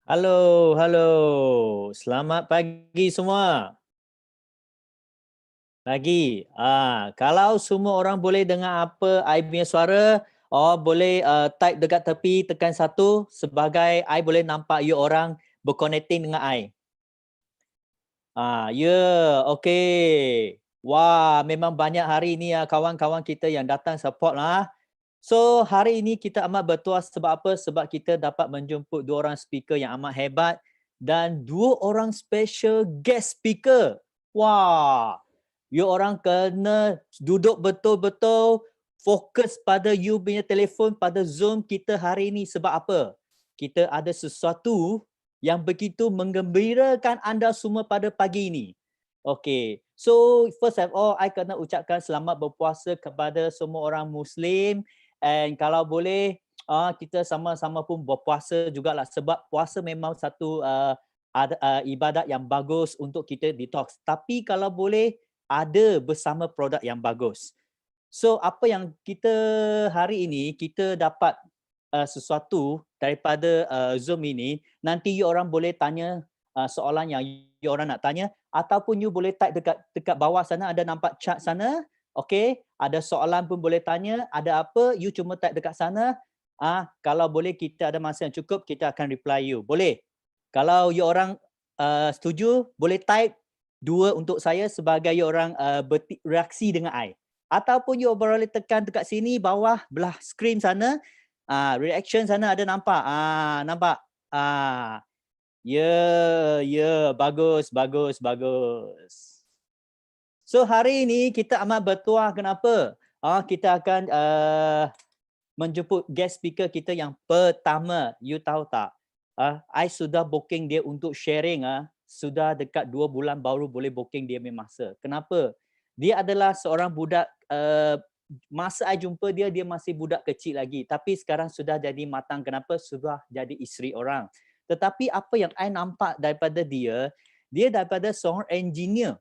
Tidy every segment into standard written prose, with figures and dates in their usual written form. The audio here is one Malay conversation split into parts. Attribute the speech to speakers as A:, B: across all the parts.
A: Halo, halo. Selamat pagi semua. Pagi. Kalau semua orang boleh dengar apa I punya suara, boleh type dekat tepi tekan 1 sebagai I boleh nampak you orang berconnecting dengan I. Ya, okey. Wah, memang banyak hari ini kawan-kawan kita yang datang support lah. So, hari ini kita amat bertuah sebab apa? Sebab kita dapat menjemput 2 orang speaker yang amat hebat dan 2 orang special guest speaker. Wah, you orang kena duduk betul-betul fokus pada you punya telefon pada Zoom kita hari ini. Sebab apa? Kita ada sesuatu yang begitu menggembirakan anda semua pada pagi ini. Okey, so first of all, I kena ucapkan selamat berpuasa kepada semua orang Muslim. And kalau boleh, kita sama-sama pun berpuasa jugalah sebab puasa memang satu ibadat yang bagus untuk kita detox. Tapi kalau boleh, ada bersama produk yang bagus. So apa yang kita hari ini, kita dapat sesuatu daripada Zoom ini, nanti you orang boleh tanya soalan yang you orang nak tanya ataupun you boleh type dekat bawah sana ada nampak chat sana. Okey, ada soalan pun boleh tanya, ada apa you cuma type dekat sana. Kalau boleh kita ada masa yang cukup kita akan reply you. Boleh? Kalau you orang setuju, boleh type 2 untuk saya sebagai you orang bereaksi dengan I. Ataupun you boleh tekan dekat sini bawah belah skrin sana, reaction sana ada nampak. Nampak? Ya, bagus, bagus, bagus. So hari ini kita amat bertuah kenapa? Kita akan menjemput guest speaker kita yang pertama. You tahu tak? I sudah booking dia untuk sharing. Sudah dekat 2 bulan baru boleh booking dia punya masa. Kenapa? Dia adalah seorang budak, masa I jumpa dia, dia masih budak kecil lagi. Tapi sekarang sudah jadi matang. Kenapa? Sudah jadi isteri orang. Tetapi apa yang I nampak daripada dia daripada seorang engineer.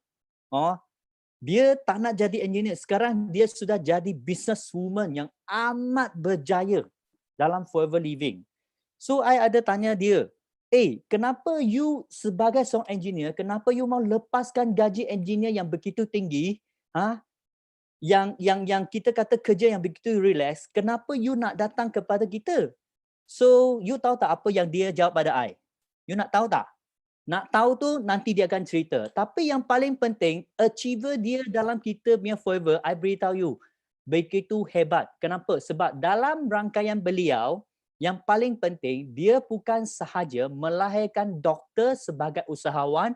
A: Dia tak nak jadi engineer. Sekarang dia sudah jadi businesswoman yang amat berjaya dalam forever living. So, I ada tanya dia, kenapa you sebagai seorang engineer, kenapa you mau lepaskan gaji engineer yang begitu tinggi, yang kita kata kerja yang begitu relax, kenapa you nak datang kepada kita? So, you tahu tak apa yang dia jawab pada I? You nak tahu tak? Nak tahu tu nanti dia akan cerita. Tapi yang paling penting, achiever dia dalam kita punya forever, I beritahu you, begitu hebat. Kenapa? Sebab dalam rangkaian beliau, yang paling penting, dia bukan sahaja melahirkan doktor sebagai usahawan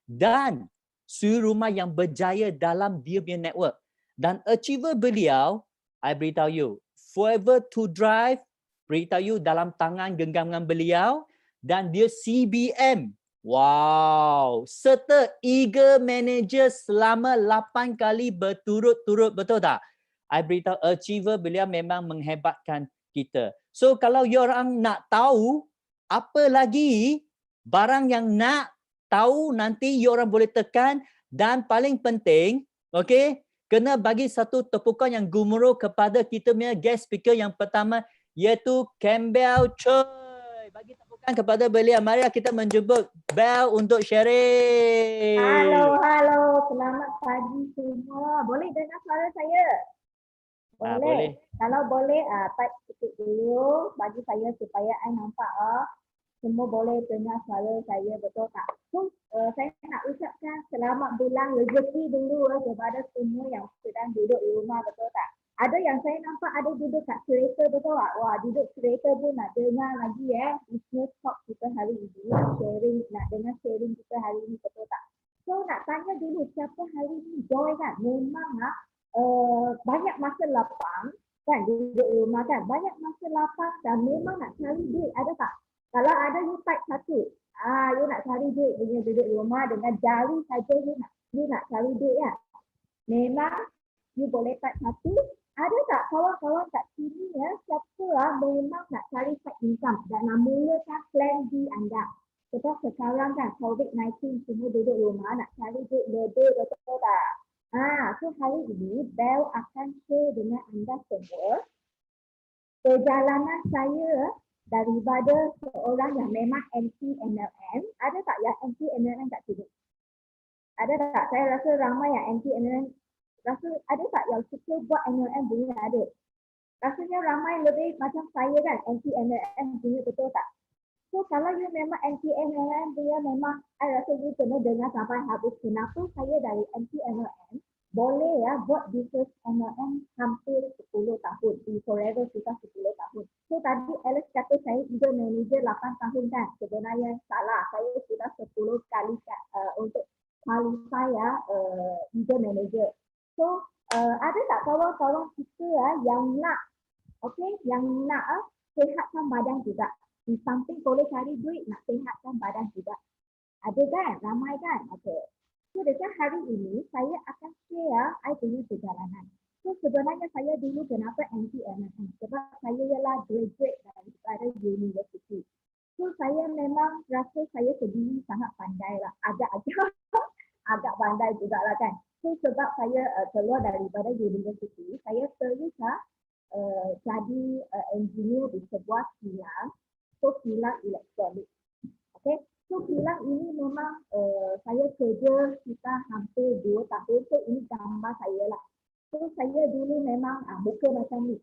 A: dan suri rumah yang berjaya dalam dia punya network. Dan achiever beliau, I beritahu you, forever to drive, beritahu you dalam tangan genggaman beliau, dan dia CBM. Wow, serta eager manager selama 8 kali berturut-turut, betul tak? I beritahu achiever beliau memang menghebatkan kita. So kalau you orang nak tahu apa lagi barang yang nak tahu, nanti you orang boleh tekan, dan paling penting, okey, kena bagi satu tepukan yang gemuruh kepada kita punya guest speaker yang pertama, iaitu Campbell Choi. Bagi tepukan kepada beliau. Mari kita menjemput Bel untuk sharing.
B: Halo. Selamat pagi semua. Boleh dengar suara saya?
A: Boleh.
B: Kalau boleh, type sikit dulu bagi saya supaya I nampak. Semua boleh dengar suara saya, betul tak? So, saya nak ucapkan selamat bulan rezeki dulu kepada semua yang sedang duduk di rumah, betul tak? Ada yang saya nampak ada duduk kat kereta, betul tak? Wah, duduk kereta pun nak dengar lagi business talk kita hari ini, nak dengar sharing kita hari ini, betul tak? So, nak tanya dulu siapa hari ini join kan? Memang banyak masa lapang kan, duduk di rumah kan? Banyak masa lapang dan memang nak cari duit, ada tak? Kalau ada, you type satu. You nak cari duit punya duduk di rumah dengan jari saja you nak cari duit ya. Memang you boleh type satu. Ada tak kawan-kawan kat sini siapa memang nak cari side income dan nak mulakan plan B anda. Sebab sekarang kan COVID-19 semua duduk rumah nak cari duit lebih, betul tak? So hari ini Bel akan share dengan anda semua perjalanan saya daripada seorang yang memang anti MLM. Ada tak yang anti MLM kat sini? Ada tak? Saya rasa ramai yang anti MLM. Rasa ada tak yang suka buat MLM punya? Ada. Rasanya ramai lebih macam saya kan, anti MLM punya, betul tak? So kalau you memang anti MLM punya, memang saya rasa you kena dengar sampai habis. Kenapa saya dari anti MLM boleh buat bisnes MLM hampir 10 tahun. Di Forever kita 10 tahun. So tadi Alex kata saya juga manager 8 tahun kan. Sebenarnya salah. Saya sudah 10 kali untuk qualify juga manager. So ada tak kawan-kawan kita yang nak sihatkan badan juga. Di samping boleh cari duit, nak sihatkan badan juga. Ada kan? Ramai kan? Okay. So dekat hari ini saya akan share I punya perjalanan. So sebenarnya saya dulu kenapa anti MLM? Sebab saya ialah graduate daripada university. So saya memang rasa saya sendiri sangat pandai lah. Agak pandai juga lah kan. So sebab saya keluar daripada university, saya terus jadi engineer di sebuah kilang. So kilang elektronik. Okay. So kilang ini memang saya kerja kita hampir 2 tahun. So ini gambar saya lah. So saya dulu memang muka macam ni.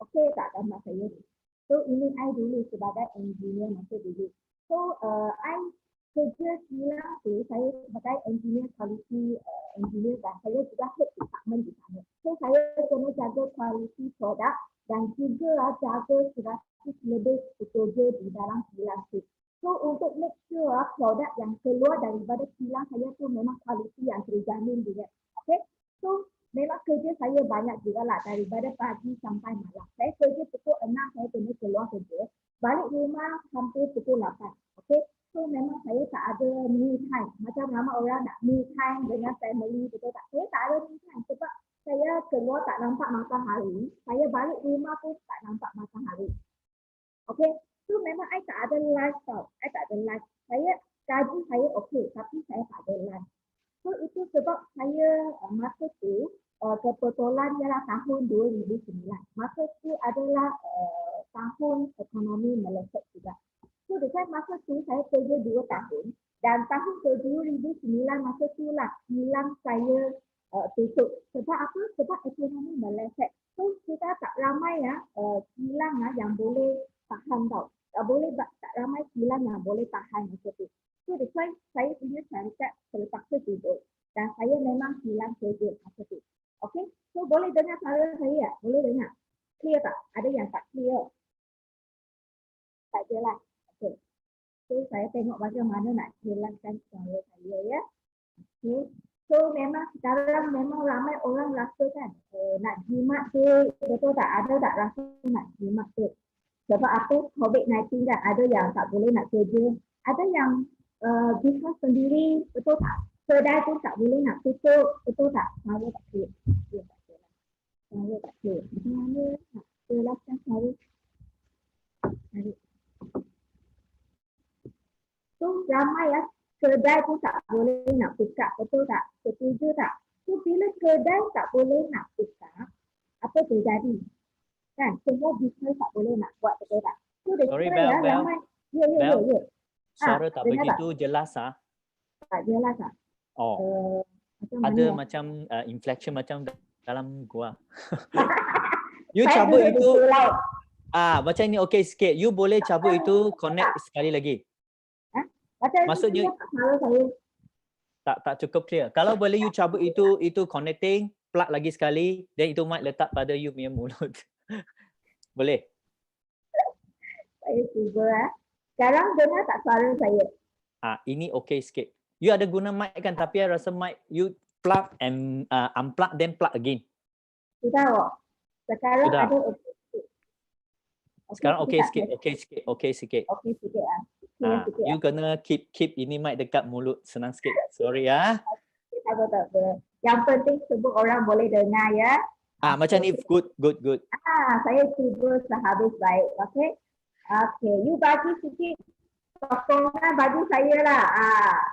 B: Okay tak gambar saya ni? So ini I dulu sebagai engineer masa dulu. So I kerja kilang tu, saya sebagai engineer quality engineer dan saya juga head department di sana. So saya kena jaga quality produk dan juga jaga 100 lebih pekerja di dalam kilang tu. So untuk make sure produk yang keluar daripada kilang saya tu memang kualiti yang terjamin juga. Okay. So memang kerja saya banyak juga lah daripada pagi sampai malam. Saya kerja pukul 6 saya kena keluar kerja. Balik rumah hampir pukul 8. Okay. So memang saya tak ada me time. Macam ramai orang nak me time dengan family, betul tak? Saya tak ada me time sebab saya keluar tak nampak matahari. Saya balik rumah pun tak nampak matahari. Okay. So memang saya tak ada life tau. Saya tak ada life. Saya gaji saya okey tapi saya tak ada life. So itu sebab saya masa tu kebetulan ialah tahun 2009. Masa tu adalah tahun ekonomi meleset juga. So dekat masa tu saya kerja 2 tahun dan tahun ke 2009 masa tu lah kilang saya tutup. Sebab apa? Sebab ekonomi meleset. So kita tak ramai kilang yang boleh tahan tau. Tak boleh tak ramai kilang yang boleh tahan masa tu. So that's why saya punya syarikat terpaksa tutup dan saya memang hilang kerja masa tu. Okay, so boleh dengar suara saya tak? Boleh dengar? Clear tak? Ada yang tak clear? Tak jelas. Okay. So saya tengok macam mana nak jelaskan suara saya ya. Okay. So memang sekarang memang ramai orang rasa kan nak jimat tu, betul tak? Ada tak rasa nak jimat tu? Sebab apa? COVID-19 kan ada yang tak boleh nak kerja, ada yang bisnes sendiri, betul tak? Kedai pun tak boleh nak tutup, betul tak? Suara tak clear. Suara tak clear. Macam mana nak jelaskan suara? So ramai kedai pun tak boleh nak buka, betul tak? Setuju tak? So bila kedai tak boleh nak buka, apa terjadi? Kan? Semua bisnes tak boleh nak buat, betul tak? So
A: Sorry Bel,
B: ramai. Ya.
A: Suara tak begitu jelas ah.
B: Tak jelas ah.
A: Oh. Ada macam inflection macam dalam gua. You cabut itu macam ni okey sikit. You boleh cabut itu connect sekali lagi. Maksudnya tak cukup clear. Kalau boleh you cabut itu connecting, plug lagi sekali, then itu mic letak pada you punya mulut. Boleh?
B: Saya cuba Sekarang dengar tak suara saya?
A: Ini okey sikit. You ada guna mic kan, tapi I rasa mic you plug and unplug then plug again.
B: Sudah kok. Sekarang
A: sudah.
B: Ada okey sikit.
A: Sekarang okey sikit.
B: Okey sikit
A: You kena keep ini mic dekat mulut, senang sikit. Sorry ya.
B: Tak apa. Yang penting semua orang boleh dengar ya.
A: Macam ni good.
B: Saya cuba sehabis baik. Okey. You bagi sikit potongan bagi saya lah.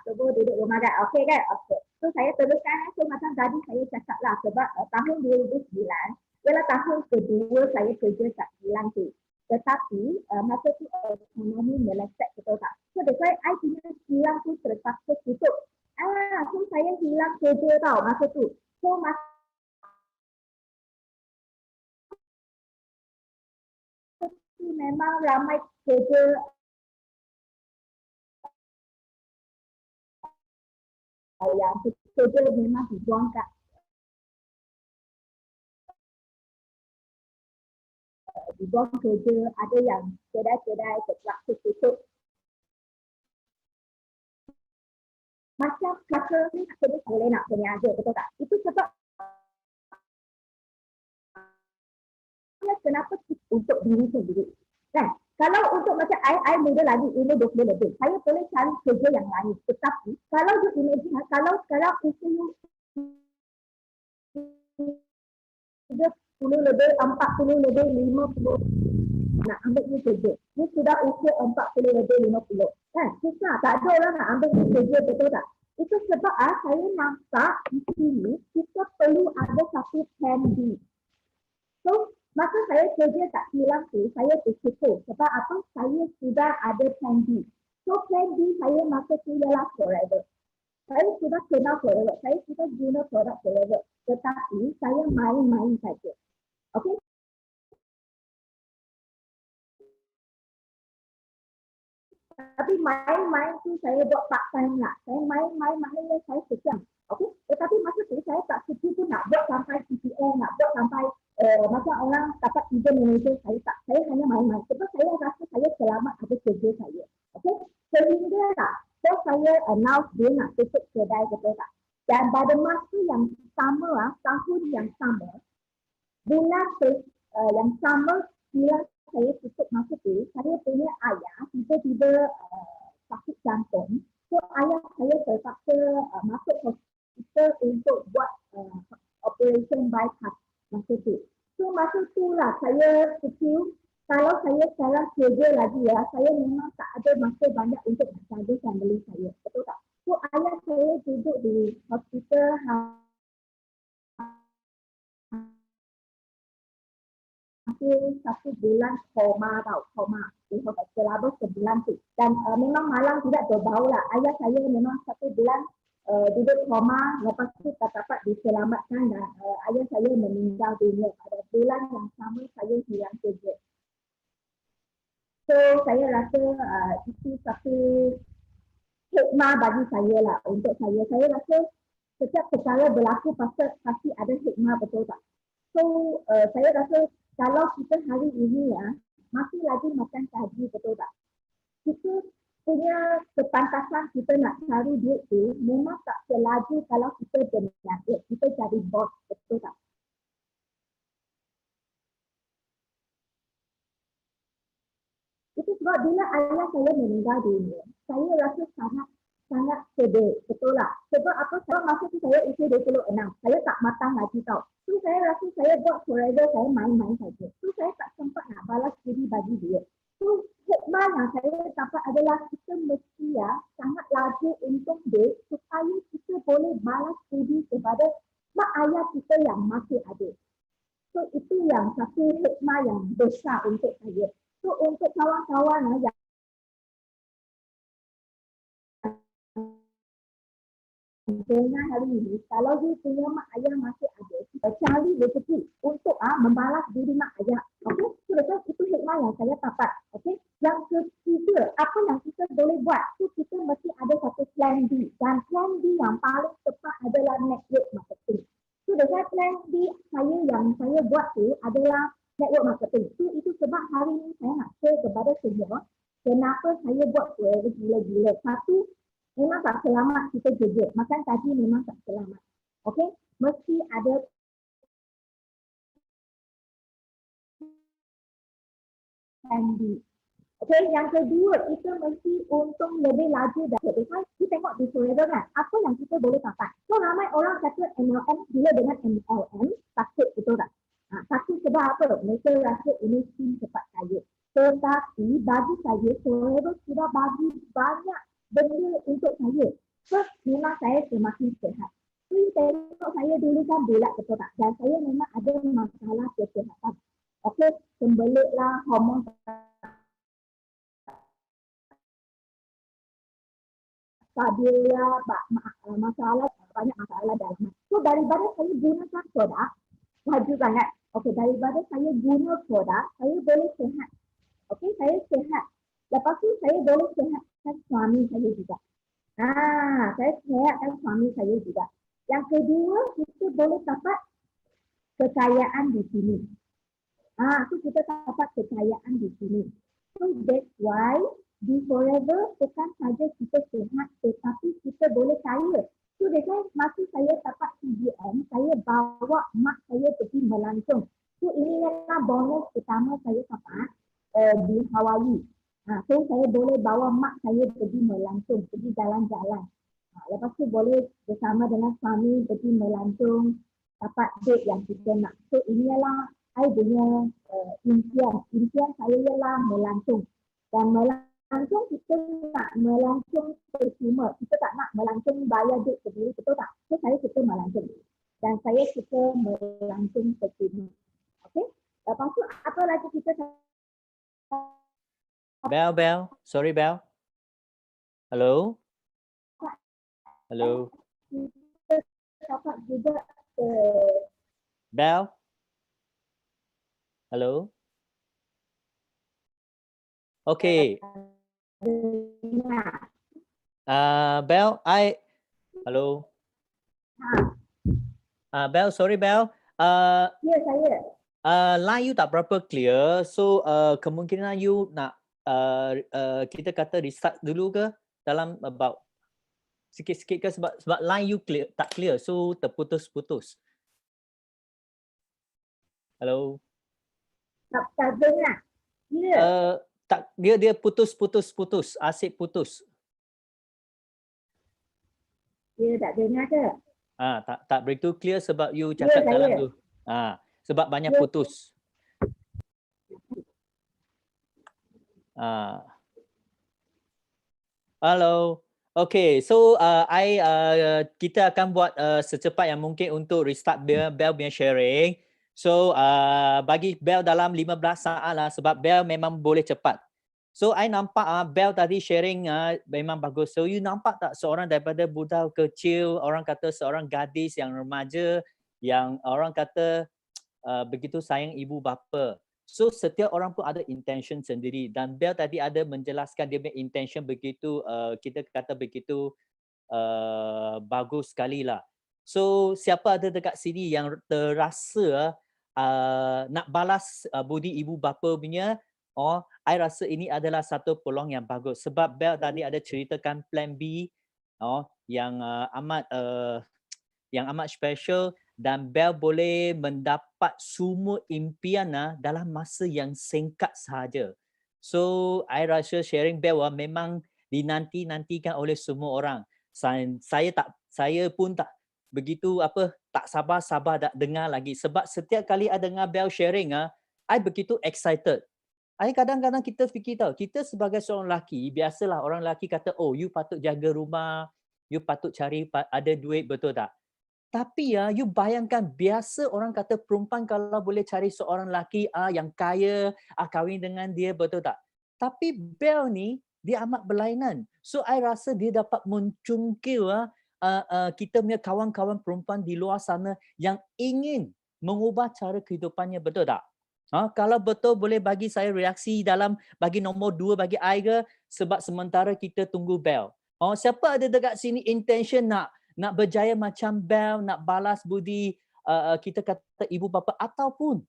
B: Cuba duduk rumah kan. Okey kan? Okey. So saya teruskan. So macam tadi saya cakap lah sebab tahun 2009 ialah tahun kedua saya kerja kat kilang tu. Tetapi masa tu ekonomi meleset, betul tak? So that's why I punya kilang tu terpaksa tutup. So saya hilang kerja tau masa tu. So masa tu memang ramai kerja yang kerja memang dibuang kat dibuang kerja, ada yang kedai-kedai terpaksa tutup. Macam kata ni kerja boleh nak berniaga, betul tak? Itu sebab kenapa untuk diri sendiri. Kan? Kalau untuk macam I muda lagi, umur 20 lebih, saya boleh cari kerja yang lain. Tetapi kalau you imagine, kalau sekarang usia you 30 lebih, 40 lebih, 50 nak ambil you kerja. You sudah usia 40 lebih, 50. Kan? Susah. Tak ada orang nak ambil you kerja, betul tak? Itu sebab saya nampak di sini kita perlu ada satu plan B. So, masa saya kerja kat kilang tu, saya bersyukur. Sebab apa? Saya sudah ada plan B. So, plan B saya masa tu ialah forever. Saya sudah kenal forever. Saya sudah guna produk forever. Tetapi, saya main-main saja. Okay? Tapi main-main tu saya buat part time lah. Saya main-main maknanya saya sejam. Okay? Tetapi masa tu saya tak setuju pun nak buat sampai CPM, nak buat sampai macam orang dapat kerja manager, saya tak. Saya hanya main-main. Sebab saya rasa saya selamat ada kerja saya. Okay? Sehingga tak. So saya announce dia nak tutup kedai, betul tak? Dan pada masa yang sama, tahun yang sama, bulan yang sama, bila saya tutup masa tu, saya punya ayah tiba-tiba sakit jantung. So ayah saya terpaksa masuk hospital untuk buat operation bypass masa tu. So masa tu lah saya fikir kalau saya sekarang kerja lagi ya, saya memang tak ada masa banyak untuk nak jaga family saya. Betul tak? So ayah saya duduk di hospital hampir 1 bulan koma tau, koma. Di hospital selama sebulan tu. Dan memang malam tidak berbau lah. Ayah saya memang 1 bulan duduk koma, lepas tu tak dapat diselamatkan dan ayah saya meninggal dunia pada bulan yang sama saya hilang kerja. So saya rasa itu satu hikmah bagi saya lah untuk saya. Saya rasa setiap perkara berlaku pasti ada hikmah, betul tak? So saya rasa kalau kita hari ini ya masih lagi makan gaji, betul tak? Kita punya kepantasan kita nak cari duit tu memang tak selaju kalau kita berniaga, kita jadi bos, betul tak? Itu sebab bila ayah saya meninggal dunia, saya rasa sangat sedih, betul lah. Sebab apa? Sebab masa tu saya usia 26, saya tak matang lagi tau. So saya rasa saya buat forever, saya main-main saja. So saya tak sempat nak balas diri bagi dia. So hikmah yang saya dapat adalah kita mesti ya sangat laju untuk duit supaya kita boleh balas budi kepada mak ayah kita yang masih ada. So itu yang satu hikmah yang besar untuk saya. So untuk kawan-kawan yang dengan hari ini, kalau dia punya mak ayah masih ada, kita cari rezeki untuk membalas diri mak ayah. Okey, so itu hikmah yang saya dapat. Okey, yang ketiga, apa yang kita boleh buat? So kita mesti ada satu plan B, dan plan B yang paling tepat adalah network marketing. So dengan plan B yang saya buat tu adalah network marketing. So itu sebab hari ini saya nak share kepada semua kenapa saya buat gila-gila. Satu, memang tak selamat kita kerja. Makan gaji memang tak selamat. Okey, mesti ada plan B. Okey, yang kedua, kita mesti untung lebih laju dari kita. Kita tengok di Forever kan, apa yang kita boleh dapat. So ramai orang kata MLM, bila dengan MLM, takut, betul tak? Takut sebab apa? Mereka rasa ini tim cepat kaya. Tetapi bagi saya, Forever sudah bagi banyak benda untuk saya. First, memang saya semakin sehat. Tengok saya dulu kan bulat, betul tak? Dan saya memang ada masalah kesihatan. Okey, sembelit lah, hormon stabil lah, masalah, banyak masalah dalam. So daripada saya gunakan produk, laju sangat. Okey, daripada saya guna produk, saya boleh sehat. Okey, saya sehat. Lepas tu saya boleh sehatkan suami saya juga. Saya sehatkan suami saya juga. Yang kedua, kita boleh dapat kekayaan di sini. So kita dapat kekayaan di sini. So that's why di Forever bukan saja kita sehat, tetapi kita boleh kaya. So dengan masa saya dapat CGM, saya bawa mak saya pergi melancong. So inilah bonus pertama saya dapat di Hawaii. So saya boleh bawa mak saya pergi melancong, pergi jalan-jalan. Lepas tu boleh bersama dengan suami pergi melancong, dapat date yang kita nak. So inilah saya punya impian saya ialah melancong. Dan melancong kita nak melancong percuma. Kita tak nak melancong bayar duit sendiri, betul tak? So saya suka melancong. Dan saya suka melancong percuma. Okey? Lepas tu apa lagi kita
A: Bel. Sorry, Bel. Hello? Hello?
B: Kita dapat juga
A: Bel? Hello? Okay. Bel, hello? Bel, sorry, Bel.
B: Ya, saya.
A: Line you tak berapa clear. So, kemungkinan you nak kita kata restart dulu ke dalam about Sikit-sikit ke sebab line you tak clear, so terputus-putus. Hello.
B: Tak dengar. Ya.
A: Tak, dia putus, asyik putus.
B: Dia tak dengar ke?
A: Tak begitu clear sebab you
B: Ya,
A: cakap dalam
B: saya.
A: tu. Sebab banyak
B: Ya.
A: putus. Hello. Okay, so kita akan buat secepat yang mungkin untuk restart Bel punya sharing. So bagi Bel dalam 15 saat lah sebab Bel memang boleh cepat. So I nampak Bel tadi sharing memang bagus. So you nampak tak seorang daripada budak kecil, orang kata seorang gadis yang remaja, yang orang kata begitu sayang ibu bapa. So setiap orang pun ada intention sendiri dan Bel tadi ada menjelaskan dia punya intention begitu kita kata begitu bagus sekali lah. So siapa ada dekat sini yang terasa nak balas budi ibu bapa punya, I rasa ini adalah satu peluang yang bagus sebab Bel tadi ada ceritakan plan B yang amat special dan Bel boleh mendapat semua impian dalam masa yang singkat sahaja. So I rasa sharing Bel memang dinanti-nantikan oleh semua orang. Saya pun tak begitu tak sabar-sabar nak dengar lagi sebab setiap kali I dengar Bel sharing I begitu excited. I kadang-kadang kita fikir tahu, kita sebagai seorang lelaki, biasalah orang lelaki kata, oh you patut jaga rumah, you patut cari ada duit, betul tak? Tapi you bayangkan biasa orang kata perempuan kalau boleh cari seorang lelaki yang kaya, kahwin dengan dia, betul tak? Tapi Bel ni dia amat berlainan. So I rasa dia dapat mencungkil kita punya kawan-kawan perempuan di luar sana yang ingin mengubah cara kehidupannya, betul tak? Kalau betul boleh bagi saya reaksi dalam bagi nombor 2 bagi I ke, sebab sementara kita tunggu Bel. Siapa ada dekat sini intention nak berjaya macam Bel, nak balas budi kita kata ibu bapa ataupun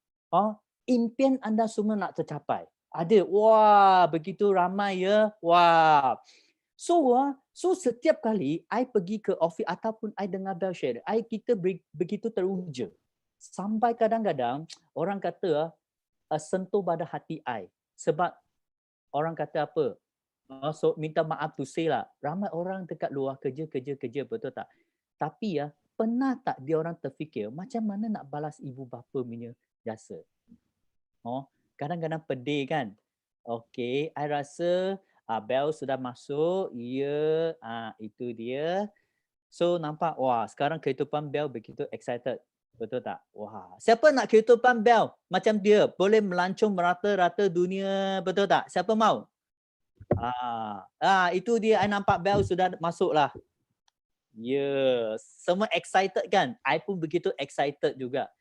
A: impian anda semua nak tercapai. Ada. Wah, begitu ramai ya. Wah. So setiap kali I pergi ke office ataupun I dengar Bel share, kita begitu teruja. Sampai kadang-kadang orang kata sentuh pada hati I. Sebab orang kata apa? So minta maaf to say lah. Ramai orang dekat luar kerja, betul tak? Tapi pernah tak dia orang terfikir macam mana nak balas ibu bapa punya jasa? Kadang-kadang pedih kan? Okay, I rasa Bel sudah masuk. Ya, itu dia. So nampak, wah sekarang kehidupan Bel begitu excited. Betul tak? Wah, siapa nak kehidupan Bel macam dia? Boleh melancong merata-rata dunia, betul tak? Siapa mau? Itu dia, I nampak Bel sudah masuk lah. Ya, semua excited kan? I pun begitu excited juga.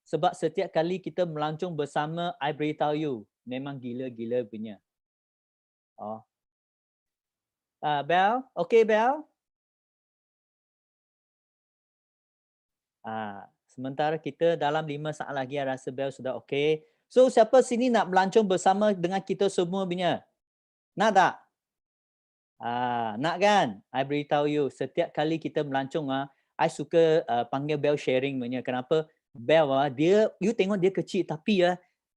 A: Sebab setiap kali kita melancong bersama, I beritahu you, memang gila-gila punya. Bel, okay Bel? Sementara kita dalam 5 saat lagi, I rasa Bel sudah okay. So siapa sini nak melancong bersama dengan kita semua punya? Nak tak? Nak kan? I beritahu you, setiap kali kita melancong I suka panggil Bel sharing punya. Kenapa? Bel dia, you tengok dia kecil tapi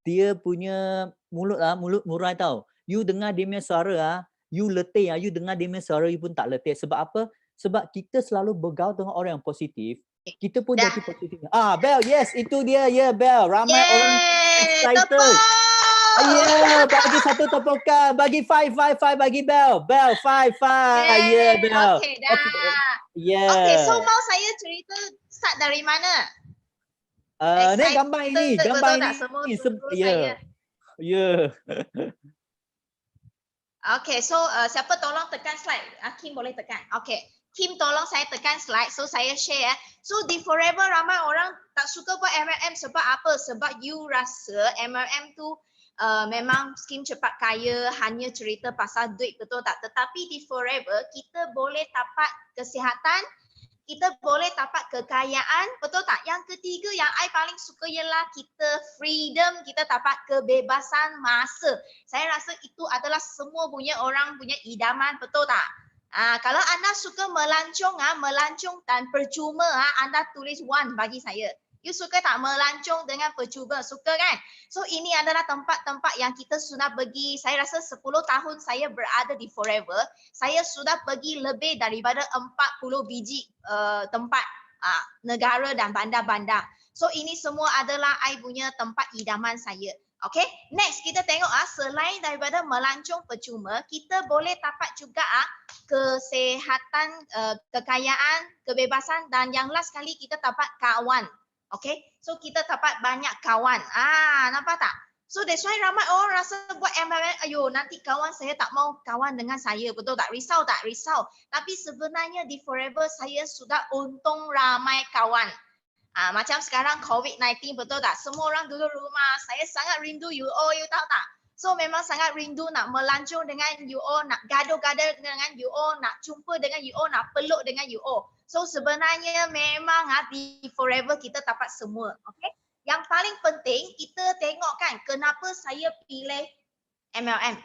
A: dia punya mulut murai tau. You dengar dia punya suara you letih you dengar dia punya suara you pun tak letih. Sebab apa? Sebab kita selalu bergaul dengan orang yang positif. Kita pun jadi positif. Bel, yes, itu dia. Ya, Bel. Ramai orang excited. Ya, bagi satu tepukan. Bagi 5 bagi Bel. Bel, 5. Ya, Bel.
C: Okay, dah.
A: Yeah.
C: Okay, so mau saya cerita start dari mana?
A: Ni gambar ini. Gambar ini.
C: Ya.
A: Ya.
C: Okay, so siapa tolong tekan slide? Kim boleh tekan. Okay. Kim tolong saya tekan slide, so saya share. So di Forever ramai orang tak suka buat MLM sebab apa? Sebab you rasa MLM tu memang skim cepat kaya, hanya cerita pasal duit, betul tak? Tetapi di Forever kita boleh dapat kesihatan, kita boleh dapat kekayaan, betul tak? Yang ketiga yang I paling suka ialah kita freedom, kita dapat kebebasan masa. Saya rasa itu adalah semua punya orang punya idaman, betul tak? Kalau anda suka melancong dan percuma, anda tulis 1 bagi saya. You suka tak melancong dengan percuma? Suka kan? So ini adalah tempat-tempat yang kita sudah pergi. Saya rasa 10 tahun saya berada di Forever. Saya sudah pergi lebih daripada 40 biji tempat negara dan bandar-bandar. So ini semua adalah I punya tempat idaman saya. Okay, next kita tengok selain daripada melancong percuma, kita boleh dapat juga kesehatan, kekayaan, kebebasan dan yang last sekali kita dapat kawan. Okay, so kita dapat banyak kawan. Nampak tak? So that's why ramai orang rasa buat MLM, ayo nanti kawan saya tak mau kawan dengan saya, betul tak? Risau tak? Risau. Tapi sebenarnya di Forever saya sudah untung ramai kawan. Macam sekarang COVID-19, betul tak? Semua orang duduk rumah. Saya sangat rindu you all, you tahu tak? So memang sangat rindu nak melancong dengan you all, nak gaduh-gaduh dengan you all, nak jumpa dengan you all, nak peluk dengan you all. So sebenarnya memang di Forever kita dapat semua. Okay? Yang paling penting kita tengok kan kenapa saya pilih MLM.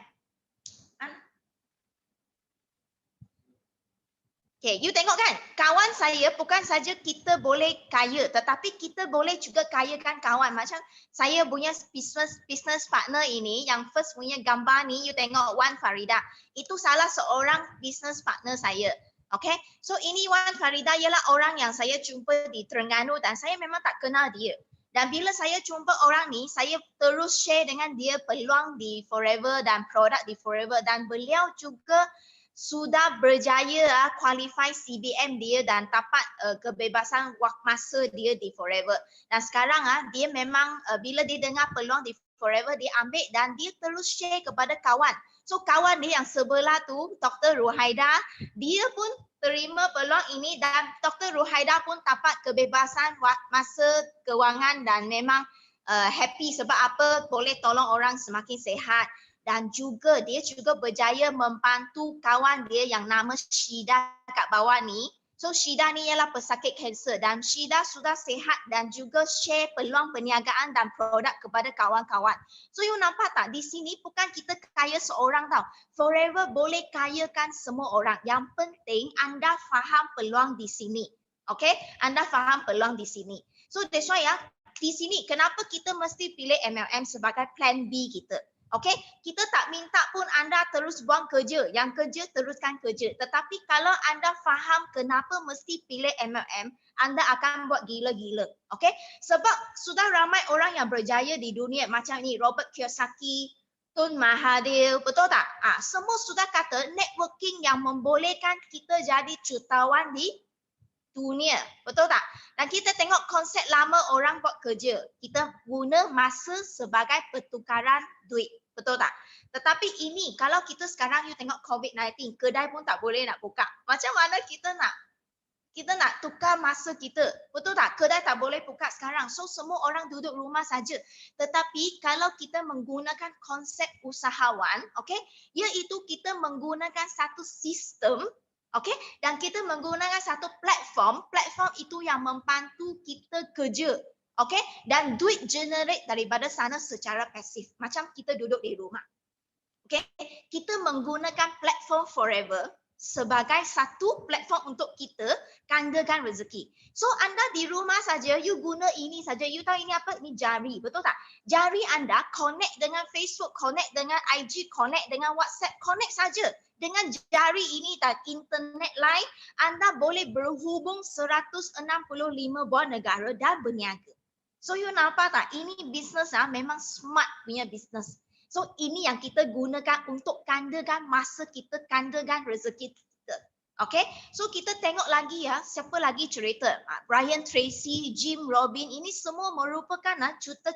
C: Okay, you tengok kan, kawan saya bukan saja kita boleh kaya, tetapi kita boleh juga kayakan kawan. Macam saya punya business partner ini, yang first punya gambar ni, you tengok Wan Farida. Itu salah seorang business partner saya. Okay, so ini Wan Farida ialah orang yang saya jumpa di Terengganu dan saya memang tak kenal dia. Dan bila saya jumpa orang ni, saya terus share dengan dia peluang di Forever dan produk di Forever dan beliau juga sudah berjaya qualify CBM dia dan dapat kebebasan masa dia di Forever. Dan sekarang dia memang bila dia dengar peluang di Forever dia ambil dan dia terus share kepada kawan. So kawan dia yang sebelah tu Dr. Ruhaida, dia pun terima peluang ini dan Dr. Ruhaida pun dapat kebebasan masa kewangan dan memang happy sebab apa? Boleh tolong orang semakin sehat. Dan juga dia juga berjaya membantu kawan dia yang nama Shida kat bawah ni. So Shida ni ialah pesakit kanser dan Shida sudah sihat dan juga share peluang perniagaan dan produk kepada kawan-kawan. So you nampak tak, di sini bukan kita kaya seorang tau. Forever boleh kayakan semua orang. Yang penting anda faham peluang di sini. Okay, anda faham peluang di sini. So that's why di sini kenapa kita mesti pilih MLM sebagai plan B kita. Okay, kita tak minta pun anda terus buang kerja. Yang kerja, teruskan kerja. Tetapi kalau anda faham kenapa mesti pilih MLM, anda akan buat gila-gila. Okay, sebab sudah ramai orang yang berjaya di dunia macam ni. Robert Kiyosaki, Tun Mahathir, betul tak? Semua sudah kata networking yang membolehkan kita jadi jutawan di dunia, betul tak? Dan kita tengok konsep lama orang buat kerja. Kita guna masa sebagai pertukaran duit. Betul tak? Tetapi ini kalau kita sekarang you tengok COVID-19, kedai pun tak boleh nak buka. Macam mana kita nak tukar masa kita? Betul tak? Kedai tak boleh buka sekarang. So semua orang duduk rumah saja. Tetapi kalau kita menggunakan konsep usahawan, okey, iaitu kita menggunakan satu sistem, okey, dan kita menggunakan satu platform itu yang membantu kita kerja. Okay, dan duit generate daripada sana secara pasif. Macam kita duduk di rumah. Okay, kita menggunakan platform Forever sebagai satu platform untuk kita gandakan rezeki. So anda di rumah saja, you guna ini saja. You tahu ini apa? Ini jari, betul tak? Jari anda connect dengan Facebook, connect dengan IG, connect dengan WhatsApp, connect saja. Dengan jari ini dan internet lain, anda boleh berhubung 165 buah negara dan berniaga. So you nampak tak? Ini bisnes memang smart punya bisnes. So ini yang kita gunakan untuk kandakan masa kita, kandakan rezeki kita. Okay? So kita tengok lagi siapa lagi cerita. Brian Tracy, Jim Robin, ini semua merupakan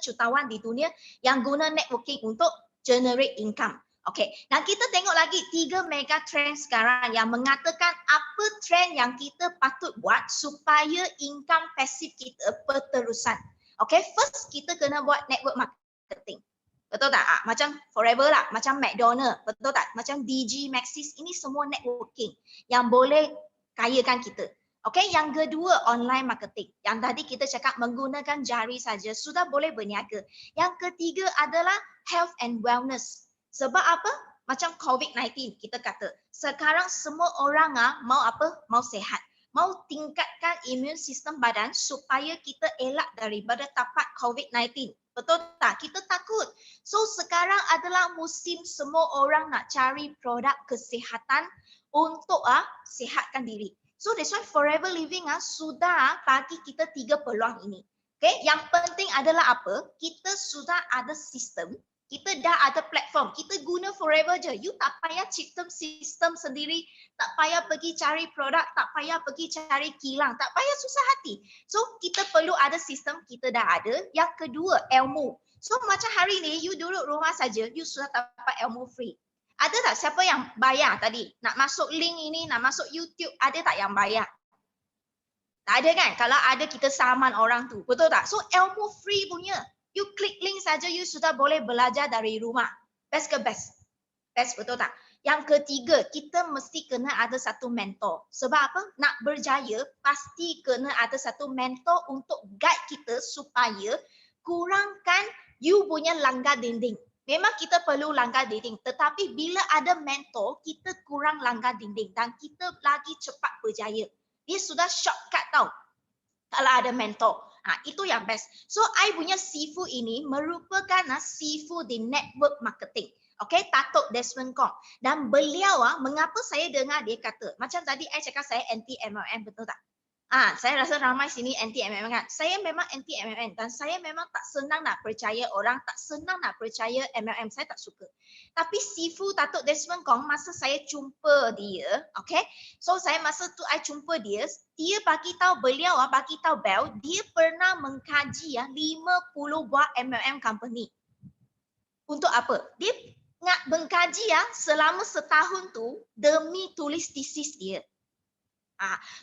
C: jutawan di dunia yang guna networking untuk generate income. Okay, dan kita tengok lagi 3 mega trend sekarang yang mengatakan apa trend yang kita patut buat supaya income pasif kita berterusan. Okay, first kita kena buat network marketing. Betul tak? Macam Forever lah, macam McDonald, betul tak? Macam DG, Maxis, ini semua networking yang boleh kayakan kita. Okay, yang kedua online marketing. Yang tadi kita cakap menggunakan jari saja sudah boleh berniaga. Yang ketiga adalah health and wellness. Sebab apa? Macam COVID-19 kita kata. Sekarang semua orang mau apa? Mau sehat. Mau tingkatkan imun sistem badan supaya kita elak daripada tapak COVID-19. Betul tak? Kita takut. So sekarang adalah musim semua orang nak cari produk kesihatan untuk sihatkan diri. So that's why Forever Living sudah bagi kita 3 peluang ini. Okay, yang penting adalah apa? Kita sudah ada sistem. Kita dah ada platform. Kita guna Forever je. You tak payah cipta sistem sendiri. Tak payah pergi cari produk. Tak payah pergi cari kilang. Tak payah susah hati. So, kita perlu ada sistem. Kita dah ada. Yang kedua, ilmu. So, macam hari ni, you duduk rumah saja. You sudah dapat ilmu free. Ada tak siapa yang bayar tadi? Nak masuk link ini, nak masuk YouTube. Ada tak yang bayar? Tak ada kan? Kalau ada, kita saman orang tu. Betul tak? So, ilmu free punya. You klik link saja, you sudah boleh belajar dari rumah. Best ke best? Best, betul tak? Yang ketiga, kita mesti kena ada satu mentor. Sebab apa? Nak berjaya, pasti kena ada satu mentor untuk guide kita supaya kurangkan you punya langgar dinding. Memang kita perlu langgar dinding. Tetapi bila ada mentor, kita kurang langgar dinding. Dan kita lagi cepat berjaya. Dia sudah shortcut tau. Kalau ada mentor. Itu yang best. So, I punya Sifu ini merupakan Sifu di network marketing. Okay, Datuk Desmond Kong. Dan beliau, mengapa saya dengar dia kata, macam tadi I cakap saya anti MLM, betul tak? Saya rasa ramai sini anti MLM kan. Saya memang anti MLM dan saya memang tak senang nak percaya orang, tak senang nak percaya MLM. Saya tak suka. Tapi Sifu Datuk Desmond Kong, masa saya jumpa dia, okay? So saya masa tu I jumpa dia bagi tahu beliau, bagi tahu Bel, dia pernah mengkaji 50 buah MLM company. Untuk apa? Dia nak mengkaji selama setahun tu demi tulis tesis dia.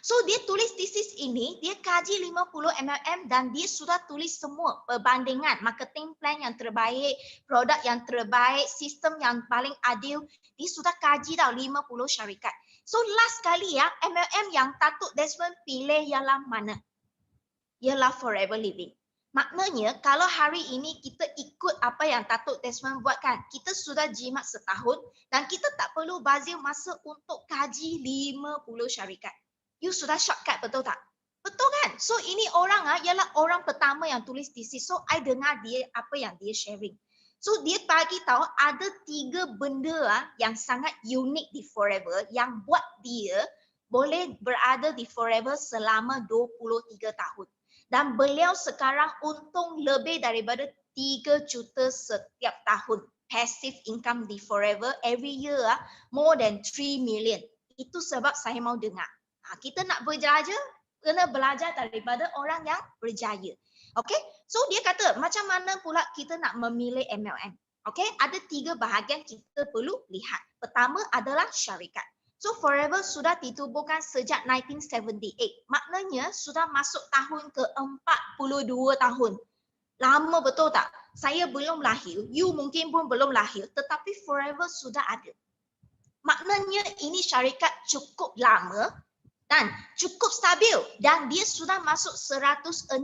C: So dia tulis tesis ini, dia kaji 50 MLM dan dia sudah tulis semua perbandingan, marketing plan yang terbaik, produk yang terbaik, sistem yang paling adil. Dia sudah kaji dah 50 syarikat. So last kali MLM yang Datuk Desmond pilih ialah mana? Ialah Forever Living. Maknanya kalau hari ini kita ikut apa yang Datuk Desmond buatkan, kita sudah jimat setahun dan kita tak perlu bazir masa untuk kaji 50 syarikat. You sudah shortcut, betul tak? Betul kan? So ini orang ialah orang pertama yang tulis tesis. So I dengar dia apa yang dia sharing. So dia bagi tahu ada 3 benda yang sangat unik di Forever yang buat dia boleh berada di Forever selama 23 tahun. Dan beliau sekarang untung lebih daripada 3 juta setiap tahun. Passive income di Forever every year more than 3 million. Itu sebab saya mau dengar. Kita nak berjaya, kena belajar daripada orang yang berjaya. Okay? So dia kata macam mana pula kita nak memilih MLM. Okay? Ada 3 bahagian kita perlu lihat. Pertama adalah syarikat. So Forever sudah ditubuhkan sejak 1978. Maknanya sudah masuk tahun ke-42 tahun. Lama betul tak? Saya belum lahir, you mungkin pun belum lahir, tetapi Forever sudah ada. Maknanya ini syarikat cukup lama dan cukup stabil dan dia sudah masuk 165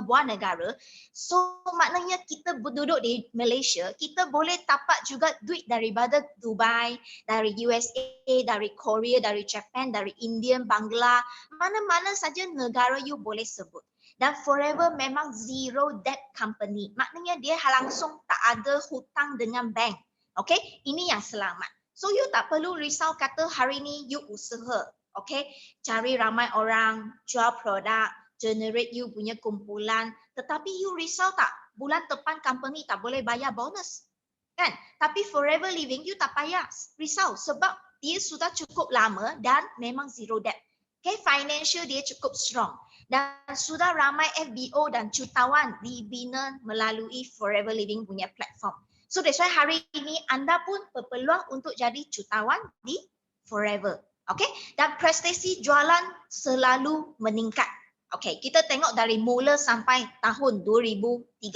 C: buah negara. So maknanya kita berduduk di Malaysia, kita boleh dapat juga duit daripada Dubai, dari USA, dari Korea, dari Japan, dari India, Bangla, mana-mana saja negara you boleh sebut. Dan Forever memang zero debt company. Maknanya dia langsung tak ada hutang dengan bank. Okay, ini yang selamat. So you tak perlu risau kata hari ni you usaha. Okay, cari ramai orang, jual produk, generate you punya kumpulan. Tetapi you risau tak? Bulan depan company tak boleh bayar bonus. Kan? Tapi Forever Living you tak payah risau sebab dia sudah cukup lama dan memang zero debt. Okay, financial dia cukup strong. Dan sudah ramai FBO dan jutawan dibina melalui Forever Living punya platform. So that's why hari ini anda pun berpeluang untuk jadi jutawan di Forever. Okay, dan prestasi jualan selalu meningkat. Okay, kita tengok dari mula sampai tahun 2013.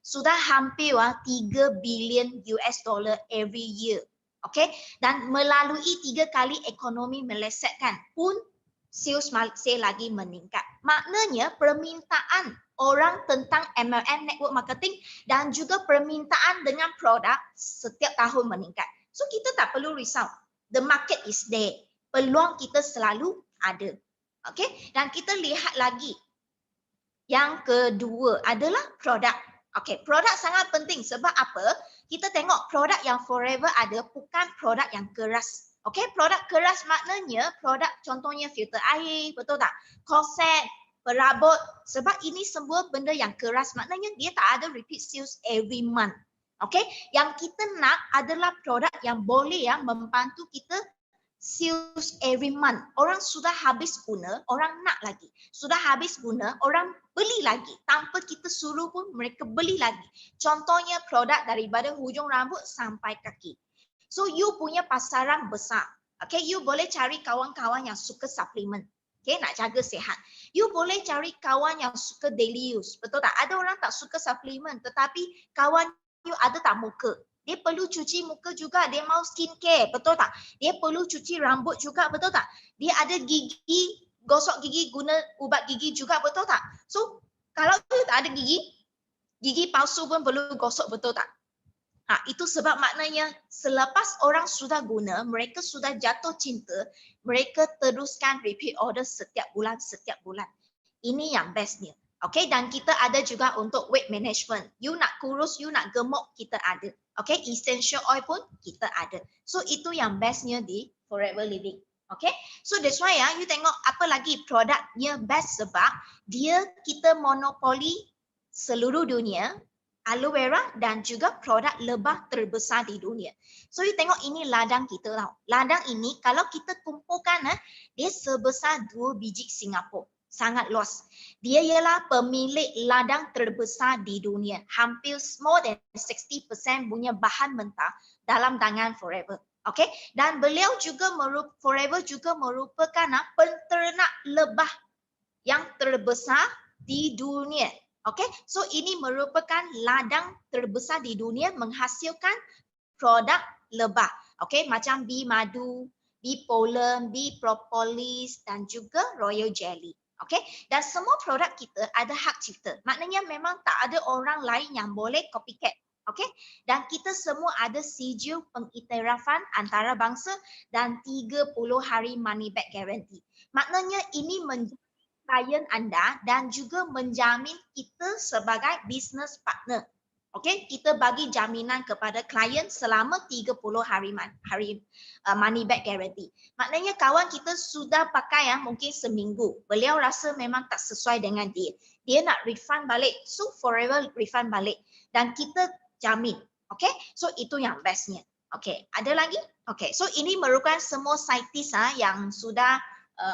C: Sudah hampir 3 bilion US dollar every year. Okay, dan melalui 3 kali ekonomi melesetkan pun sales lagi meningkat. Maknanya permintaan orang tentang MLM network marketing dan juga permintaan dengan produk setiap tahun meningkat. So kita tak perlu risau. The market is there. Peluang kita selalu ada. Okay, dan kita lihat lagi. Yang kedua adalah produk. Okay, produk sangat penting sebab apa? Kita tengok produk yang forever ada bukan produk yang keras. Okay, produk keras maknanya produk contohnya filter air, betul tak? Korset, perabot. Sebab ini semua benda yang keras maknanya dia tak ada repeat sales every month. Okay, yang kita nak adalah produk yang boleh membantu kita sales every month. Orang sudah habis guna, orang nak lagi. Sudah habis guna, orang beli lagi. Tanpa kita suruh pun mereka beli lagi. Contohnya produk daripada hujung rambut sampai kaki. So you punya pasaran besar. Okay, you boleh cari kawan-kawan yang suka suplemen. Okay, nak jaga sihat. You boleh cari kawan yang suka daily use. Betul tak? Ada orang tak suka suplemen tetapi kawan you ada tak muka. Dia perlu cuci muka juga, dia mau skincare, betul tak? Dia perlu cuci rambut juga, betul tak? Dia ada gigi, gosok gigi guna ubat gigi juga, betul tak? So, kalau tu tak ada gigi palsu pun perlu gosok, betul tak? Itu sebab maknanya selepas orang sudah guna, mereka sudah jatuh cinta, mereka teruskan repeat order setiap bulan. Ini yang bestnya. Okay, dan kita ada juga untuk weight management. You nak kurus, you nak gemuk, kita ada. Okay, essential oil pun kita ada. So itu yang bestnya di Forever Living. Okay, so that's why you tengok apa lagi produknya best sebab dia kita monopoli seluruh dunia, aloe vera dan juga produk lebah terbesar di dunia. So you tengok ini ladang kita tau. Ladang ini kalau kita kumpulkan dia sebesar 2 biji Singapura. Sangat luas. Dia ialah pemilik ladang terbesar di dunia. Hampir more than 60% punya bahan mentah dalam tangan Forever. Okay? Dan beliau juga Forever juga merupakan penternak lebah yang terbesar di dunia. Okay? So ini merupakan ladang terbesar di dunia menghasilkan produk lebah. Okay? Macam bee madu, bee pollen, bee propolis dan juga royal jelly. Okay, dan semua produk kita ada hak cipta. Maknanya memang tak ada orang lain yang boleh copycat. Okay, dan kita semua ada sijil pengiktirafan antarabangsa dan 30 hari money back guarantee. Maknanya ini menjamin klien anda dan juga menjamin kita sebagai business partner. Okay, kita bagi jaminan kepada klien selama 30 hari money back guarantee. Maknanya kawan kita sudah pakai mungkin seminggu. Beliau rasa memang tak sesuai dengan dia. Dia nak refund balik. So Forever refund balik. Dan kita jamin. Okay, so itu yang bestnya. Okay, ada lagi? Okay, so ini merupakan semua scientist yang sudah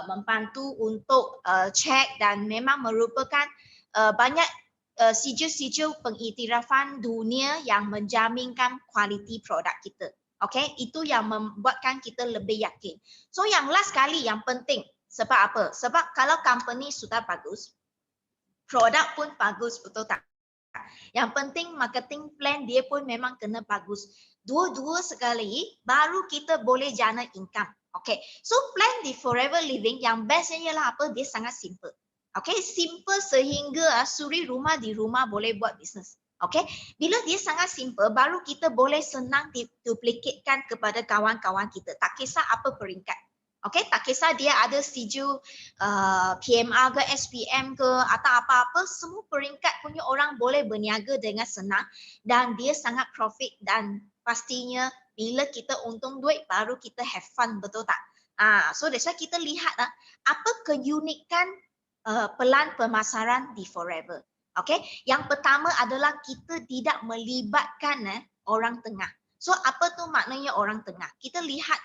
C: membantu untuk cek dan memang merupakan banyak sijil-sijil pengiktirafan dunia yang menjaminkan kualiti produk kita. Okay, itu yang membuatkan kita lebih yakin. So yang last kali yang penting, sebab apa? Sebab kalau company sudah bagus, produk pun bagus, betul tak? Yang penting marketing plan dia pun memang kena bagus. Dua-dua sekali baru kita boleh jana income. Okay, so plan di Forever Living yang bestnya ialah apa? Dia sangat simple. Okay, simple sehingga suri rumah di rumah boleh buat bisnes. Okay, bila dia sangat simple, baru kita boleh senang duplikatkan kepada kawan-kawan kita. Tak kisah apa peringkat. Okay, tak kisah dia ada sijil PMR ke, SPM ke atau apa-apa, semua peringkat punya orang boleh berniaga dengan senang dan dia sangat profit dan pastinya bila kita untung duit baru kita have fun, betul tak? So that's why kita lihat apa keunikan pelan pemasaran di Forever. Okay, yang pertama adalah kita tidak melibatkan orang tengah. So apa tu maknanya orang tengah? Kita lihat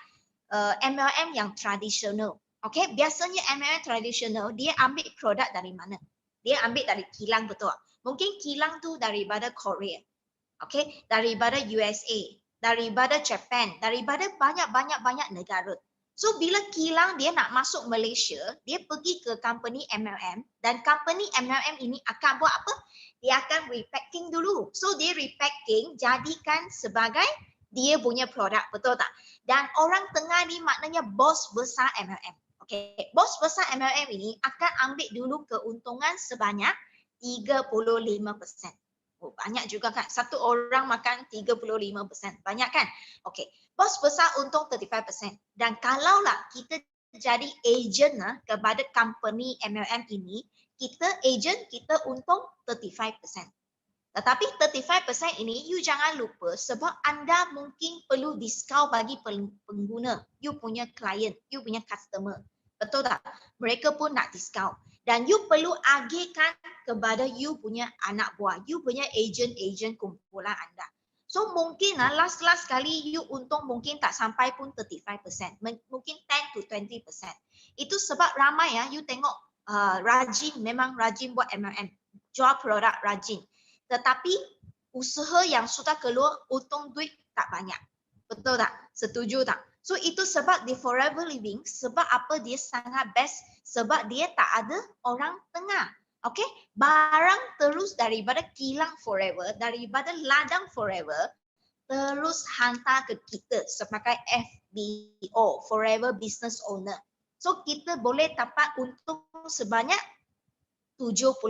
C: MLM yang tradisional. Okay, biasanya MLM tradisional dia ambil produk dari mana? Dia ambil dari kilang, betul? Mungkin kilang tu daripada Korea. Okay, daripada USA, daripada Japan, daripada banyak negara. So bila kilang dia nak masuk Malaysia, dia pergi ke company MLM dan company MLM ini akan buat apa? Dia akan repacking dulu. So dia repacking jadikan sebagai dia punya produk, betul tak? Dan orang tengah ni maknanya bos besar MLM. Okay, bos besar MLM ini akan ambil dulu keuntungan sebanyak 35%. Oh, banyak juga kan. Satu orang makan 35%. Banyak kan? Okey. Bos besar untung 35%. Dan kalaulah kita jadi agent kepada company MLM ini, kita agent, kita untung 35%. Tetapi 35% ini you jangan lupa sebab anda mungkin perlu diskaun bagi pengguna, you punya client, you punya customer. Betul tak? Mereka pun nak diskaun. Dan you perlu agihkan kepada you punya anak buah, you punya agent-agent kumpulan anda. So mungkin last kali you untung mungkin tak sampai pun 35%, mungkin 10 to 20%. Itu sebab ramai you tengok rajin, memang rajin buat MLM, jual produk rajin. Tetapi usaha yang sudah keluar untung duit tak banyak. Betul tak? Setuju tak? So itu sebab di Forever Living, sebab apa dia sangat best, sebab dia tak ada orang tengah. Okay? Barang terus daripada kilang Forever, daripada ladang Forever, terus hantar ke kita sebagai FBO, Forever Business Owner. So kita boleh dapat untung sebanyak 70%.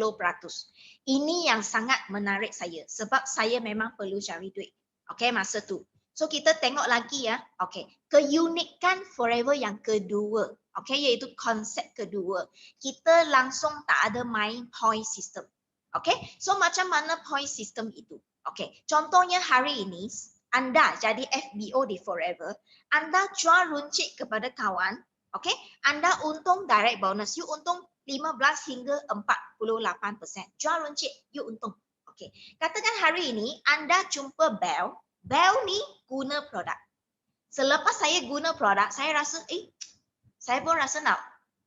C: Ini yang sangat menarik saya sebab saya memang perlu cari duit. Okay, masa tu. So kita tengok lagi Okay, keunikan Forever yang kedua. Okay, iaitu konsep kedua. Kita langsung tak ada main point system. Okay, so macam mana point system itu? Okay, contohnya hari ini anda jadi FBO di Forever, anda jual runcit kepada kawan. Okay, anda untung direct bonus. You untung 15 hingga 48%. Jual runcit, you untung. Okay, katakan hari ini anda jumpa Bell. Bell ni guna produk. Selepas saya guna produk, saya rasa saya pun rasa nak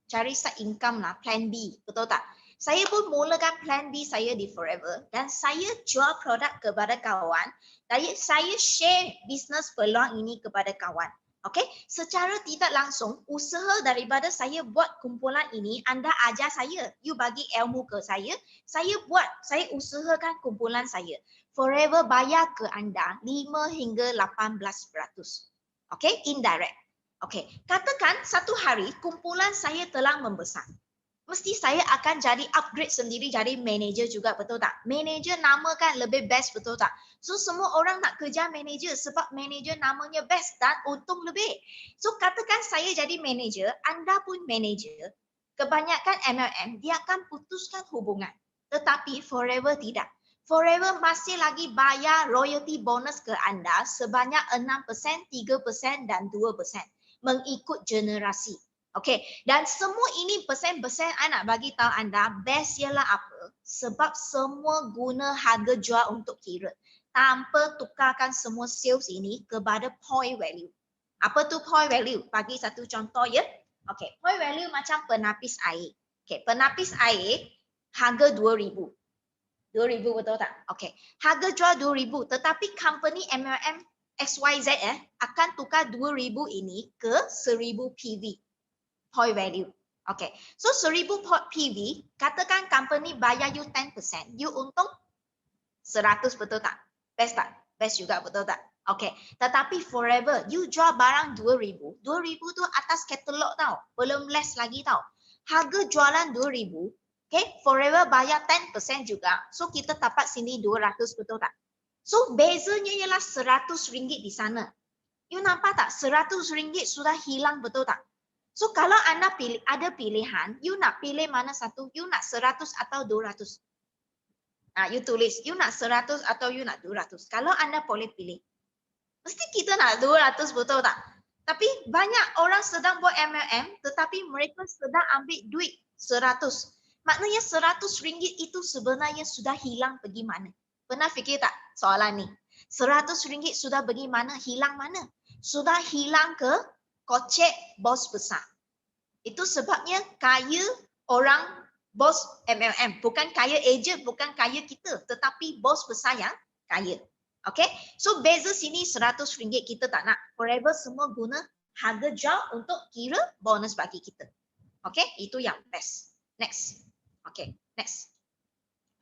C: cari side income lah, plan B, betul tak? Saya pun mulakan plan B saya di Forever dan saya jual produk kepada kawan. Dan saya share bisnes peluang ini kepada kawan. Okay, secara tidak langsung usaha daripada saya buat kumpulan ini, anda ajar saya, you bagi ilmu ke saya buat, saya usahakan kumpulan saya. Forever bayar ke anda 5 hingga 18%. Okay, indirect. Okay, katakan satu hari kumpulan saya telah membesar. Mesti saya akan jadi upgrade sendiri jadi manager juga, betul tak? Manager nama kan lebih best, betul tak? So semua orang nak kerja manager sebab manager namanya best dan untung lebih. So katakan saya jadi manager, anda pun manager, kebanyakan MLM dia akan putuskan hubungan. Tetapi Forever tidak. Forever masih lagi bayar royalty bonus ke anda sebanyak 6%, 3% dan 2%. Mengikut generasi. Okey, dan semua ini persen-persen saya nak bagi tahu anda best ialah apa? Sebab semua guna harga jual untuk kira. Tanpa tukarkan semua sales ini kepada point value. Apa tu point value? Bagi satu contoh ya. Okey, point value macam penapis air. Okey, penapis air harga 2,000. 2,000 betul tak? Okey, harga jual 2,000 tetapi company MLM XYZ akan tukar 2,000 ini ke 1,000 PV. Point value. Okay. So 1,000 PV, katakan company bayar you 10%, you untung 100, betul tak? Best tak? Best juga, betul tak? Okay. Tetapi Forever, you jual barang 2,000. 2,000 tu atas katalog tau. Belum less lagi tau. Harga jualan 2,000. Okay. Forever bayar 10% juga. So kita dapat sini 200, betul tak? So bezanya ialah RM100 di sana. You nampak tak? RM100 sudah hilang, betul tak? So kalau anda ada pilihan, you nak pilih mana satu? You nak 100 atau 200? You tulis, you nak 100 atau you nak 200? Kalau anda boleh pilih. Mesti kita nak 200, betul tak? Tapi banyak orang sedang buat MLM, tetapi mereka sedang ambil duit 100. Maknanya RM100 itu sebenarnya sudah hilang pergi mana? Pernah fikir tak soalan ni? RM100 sudah pergi mana? Hilang mana? Sudah hilang ke kocek bos besar. Itu sebabnya kaya orang bos MLM. Bukan kaya agent, bukan kaya kita. Tetapi bos besar yang kaya. Okay. So beza sini RM100 kita tak nak. Forever semua guna harga jual untuk kira bonus bagi kita. Okay. Itu yang best. Next. Okay. Next.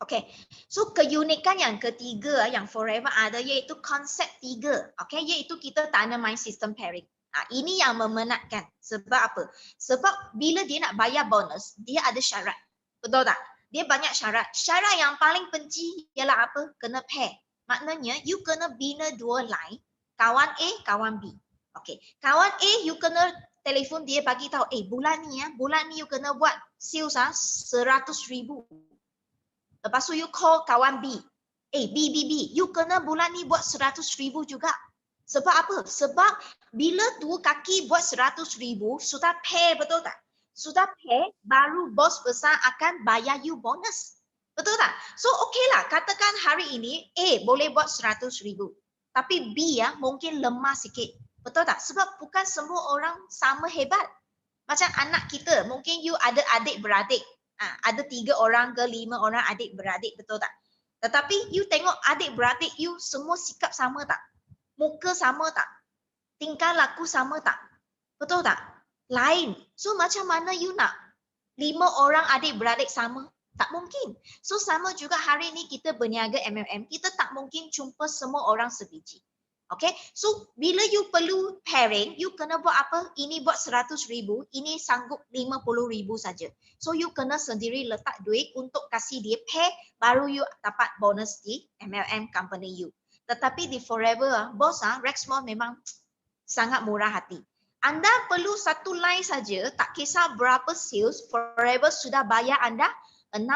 C: Okay. So keunikan yang ketiga yang Forever ada iaitu konsep 3. Okay. Iaitu kita tak ada main sistem pairing. Ini yang memenatkan. Sebab apa? Sebab bila dia nak bayar bonus, dia ada syarat. Betul tak? dia banyak syarat. Syarat yang paling penting ialah apa? Kena pair. Maknanya you kena bina dua line, kawan A, kawan B. Okey, kawan A you kena telefon dia bagi tahu, bulan ni you kena buat sales 100,000. Lepas tu you call kawan B. B, you kena bulan ni buat 100,000 juga. Sebab apa? Sebab bila dua kaki buat 100,000, sudah pair, betul tak? Sudah pair, baru bos besar akan bayar you bonus. Betul tak? So okeylah, katakan hari ini A boleh buat 100,000. Tapi B mungkin lemah sikit. Betul tak? Sebab bukan semua orang sama hebat. Macam anak kita, mungkin you ada adik-beradik. Ada 3 orang ke 5 orang adik-beradik, betul tak? Tetapi you tengok adik-beradik you semua sikap sama tak? Muka sama tak? Tingkah laku sama tak? Betul tak? Lain. So macam mana you nak 5 orang adik-beradik sama? Tak mungkin. So sama juga hari ni kita berniaga MLM, kita tak mungkin jumpa semua orang sebiji. Okay, so bila you perlu pairing, you kena buat apa? Ini buat 100,000, ini sanggup 50,000 saja. So you kena sendiri letak duit untuk kasih dia pair, baru you dapat bonus di MLM company you. Tetapi di Forever, bos Rexmore memang sangat murah hati. Anda perlu satu line saja, tak kisah berapa sales, Forever sudah bayar anda 6%,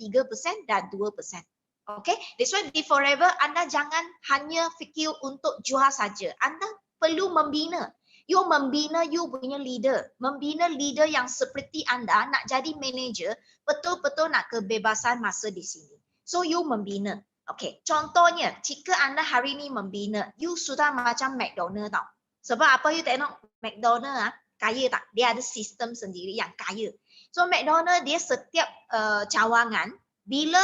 C: 3% dan 2%. Okay, that's why di Forever anda jangan hanya fikir untuk jual saja. Anda perlu membina. You membina you punya leader. Membina leader yang seperti anda nak jadi manager, betul-betul nak kebebasan masa di sini. So you membina. Okay, contohnya jika anda hari ini membina, you sudah macam McDonald tau. Sebab apa you tengok McDonald kaya tak? Dia ada sistem sendiri yang kaya. So McDonald dia setiap cawangan, bila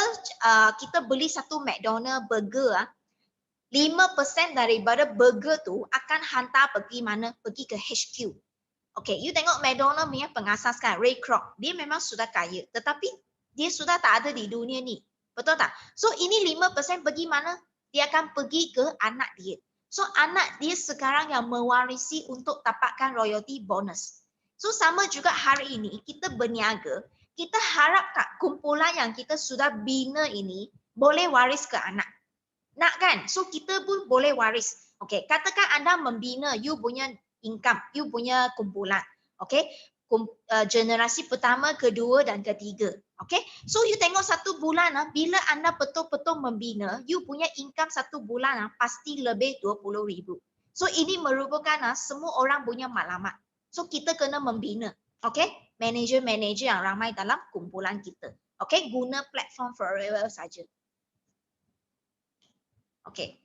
C: kita beli satu McDonald burger, 5% daripada burger tu akan hantar pergi mana? Pergi ke HQ. Okay, you tengok McDonald punya pengasas kan, Ray Kroc, dia memang sudah kaya. Tetapi dia sudah tak ada di dunia ni. Betul tak? So ini 5% pergi mana? Dia akan pergi ke anak dia. So anak dia sekarang yang mewarisi untuk dapatkan royalty bonus. So sama juga hari ini kita berniaga, kita harap tak kumpulan yang kita sudah bina ini boleh waris ke anak. Nak kan? So kita pun boleh waris. Okay, katakan anda membina you punya income, you punya kumpulan. Okay, generasi pertama, kedua dan ketiga. Okay, so you tengok satu bulan bila anda betul-betul membina, you punya income satu bulan pasti lebih 20,000. So ini merupakan semua orang punya maklumat. So kita kena membina. Okay, manager-manager yang ramai dalam kumpulan kita. Okay, guna platform Forever saja. Okay,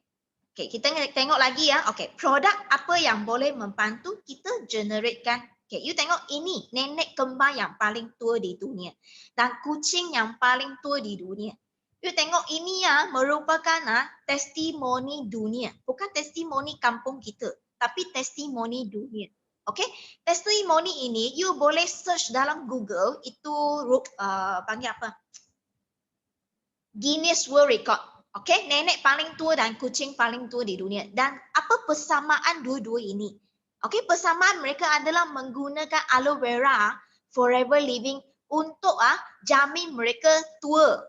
C: kita tengok lagi Okay, produk apa yang boleh membantu kita generatekan. Okay, you tengok ini nenek kembar yang paling tua di dunia dan kucing yang paling tua di dunia. You tengok ini merupakan testimoni dunia, bukan testimoni kampung kita, tapi testimoni dunia. Okay, testimoni ini you boleh search dalam Google, itu panggil apa? Guinness World Record. Okay, nenek paling tua dan kucing paling tua di dunia. Dan apa persamaan dua-dua ini? Okay, persamaan mereka adalah menggunakan aloe vera Forever Living untuk jamin mereka tua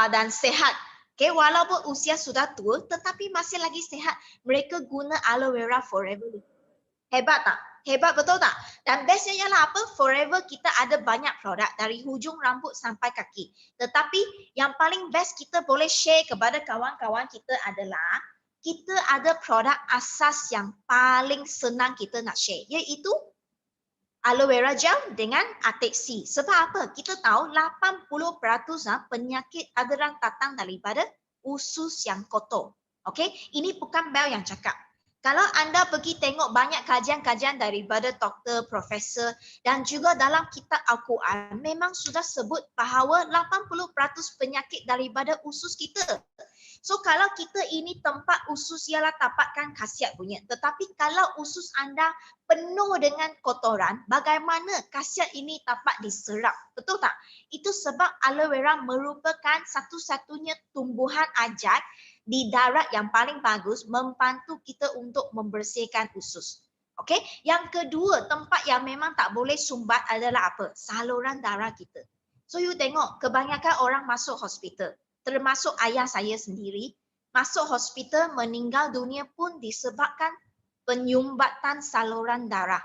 C: dan sehat. Okay, walaupun usia sudah tua tetapi masih lagi sehat. Mereka guna aloe vera Forever Living. Hebat tak? Hebat betul tak? Dan bestnya ialah apa? Forever kita ada banyak produk dari hujung rambut sampai kaki. Tetapi yang paling best kita boleh share kepada kawan-kawan kita adalah kita ada produk asas yang paling senang kita nak share, iaitu aloe vera gel dengan Arctic Sea. Sebab apa? Kita tahu 80% penyakit adalah datang daripada usus yang kotor. Okay? Ini bukan Bel yang cakap. Kalau anda pergi tengok banyak kajian-kajian daripada doktor, profesor dan juga dalam kitab Al-Quran memang sudah sebut bahawa 80% penyakit daripada usus kita. So kalau kita ini tempat usus ialah dapatkan khasiat punya. Tetapi kalau usus anda penuh dengan kotoran, bagaimana khasiat ini dapat diserap? Betul tak? Itu sebab aloe vera merupakan satu-satunya tumbuhan ajaib di darat yang paling bagus membantu kita untuk membersihkan usus. Okey, yang kedua tempat yang memang tak boleh sumbat adalah apa? Saluran darah kita. So you tengok kebanyakan orang masuk hospital, termasuk ayah saya sendiri, masuk hospital meninggal dunia pun disebabkan penyumbatan saluran darah.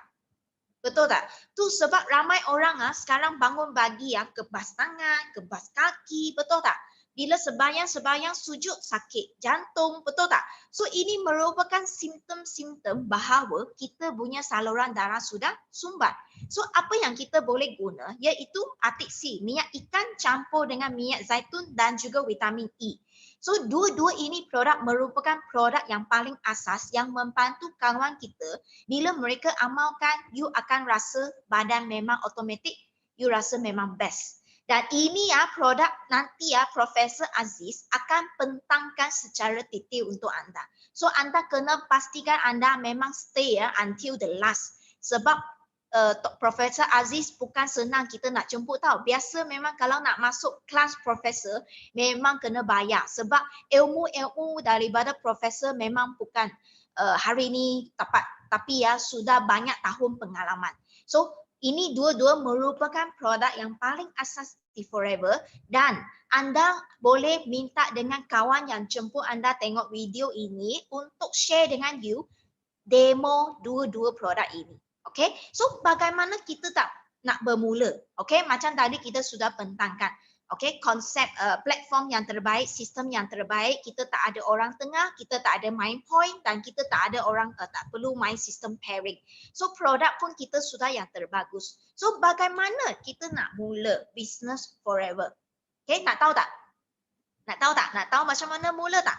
C: Betul tak? Tu sebab ramai orang sekarang bangun pagi kebas tangan, kebas kaki, betul tak? Bila sebayang-sebayang sujud sakit jantung, betul tak? So ini merupakan simptom-simptom bahawa kita punya saluran darah sudah sumbat. So apa yang kita boleh guna iaitu Atik C, minyak ikan campur dengan minyak zaitun dan juga vitamin E. So dua-dua ini produk merupakan produk yang paling asas yang membantu kawan kita bila mereka amalkan, you akan rasa badan memang automatik, you rasa memang best. Dan ini produk nanti Profesor Aziz akan pentangkan secara detail untuk anda. So anda kena pastikan anda memang stay until the last. Sebab Profesor Aziz bukan senang kita nak jemput tau. Biasa memang kalau nak masuk kelas profesor memang kena bayar. Sebab ilmu-ilmu daripada profesor memang bukan hari ini dapat, tapi sudah banyak tahun pengalaman. So ini dua-dua merupakan produk yang paling asas di Forever dan anda boleh minta dengan kawan yang jemput anda tengok video ini untuk share dengan you demo dua-dua produk ini. Okay, so bagaimana kita tak nak bermula? Okay, macam tadi kita sudah pentangkan. Okay, konsep platform yang terbaik, sistem yang terbaik, kita tak ada orang tengah, kita tak ada main point dan kita tak ada orang tak perlu main sistem pairing. So produk pun kita sudah yang terbagus. So bagaimana kita nak mula business Forever? Okay, nak tahu tak? Nak tahu tak? Nak tahu macam mana mula tak?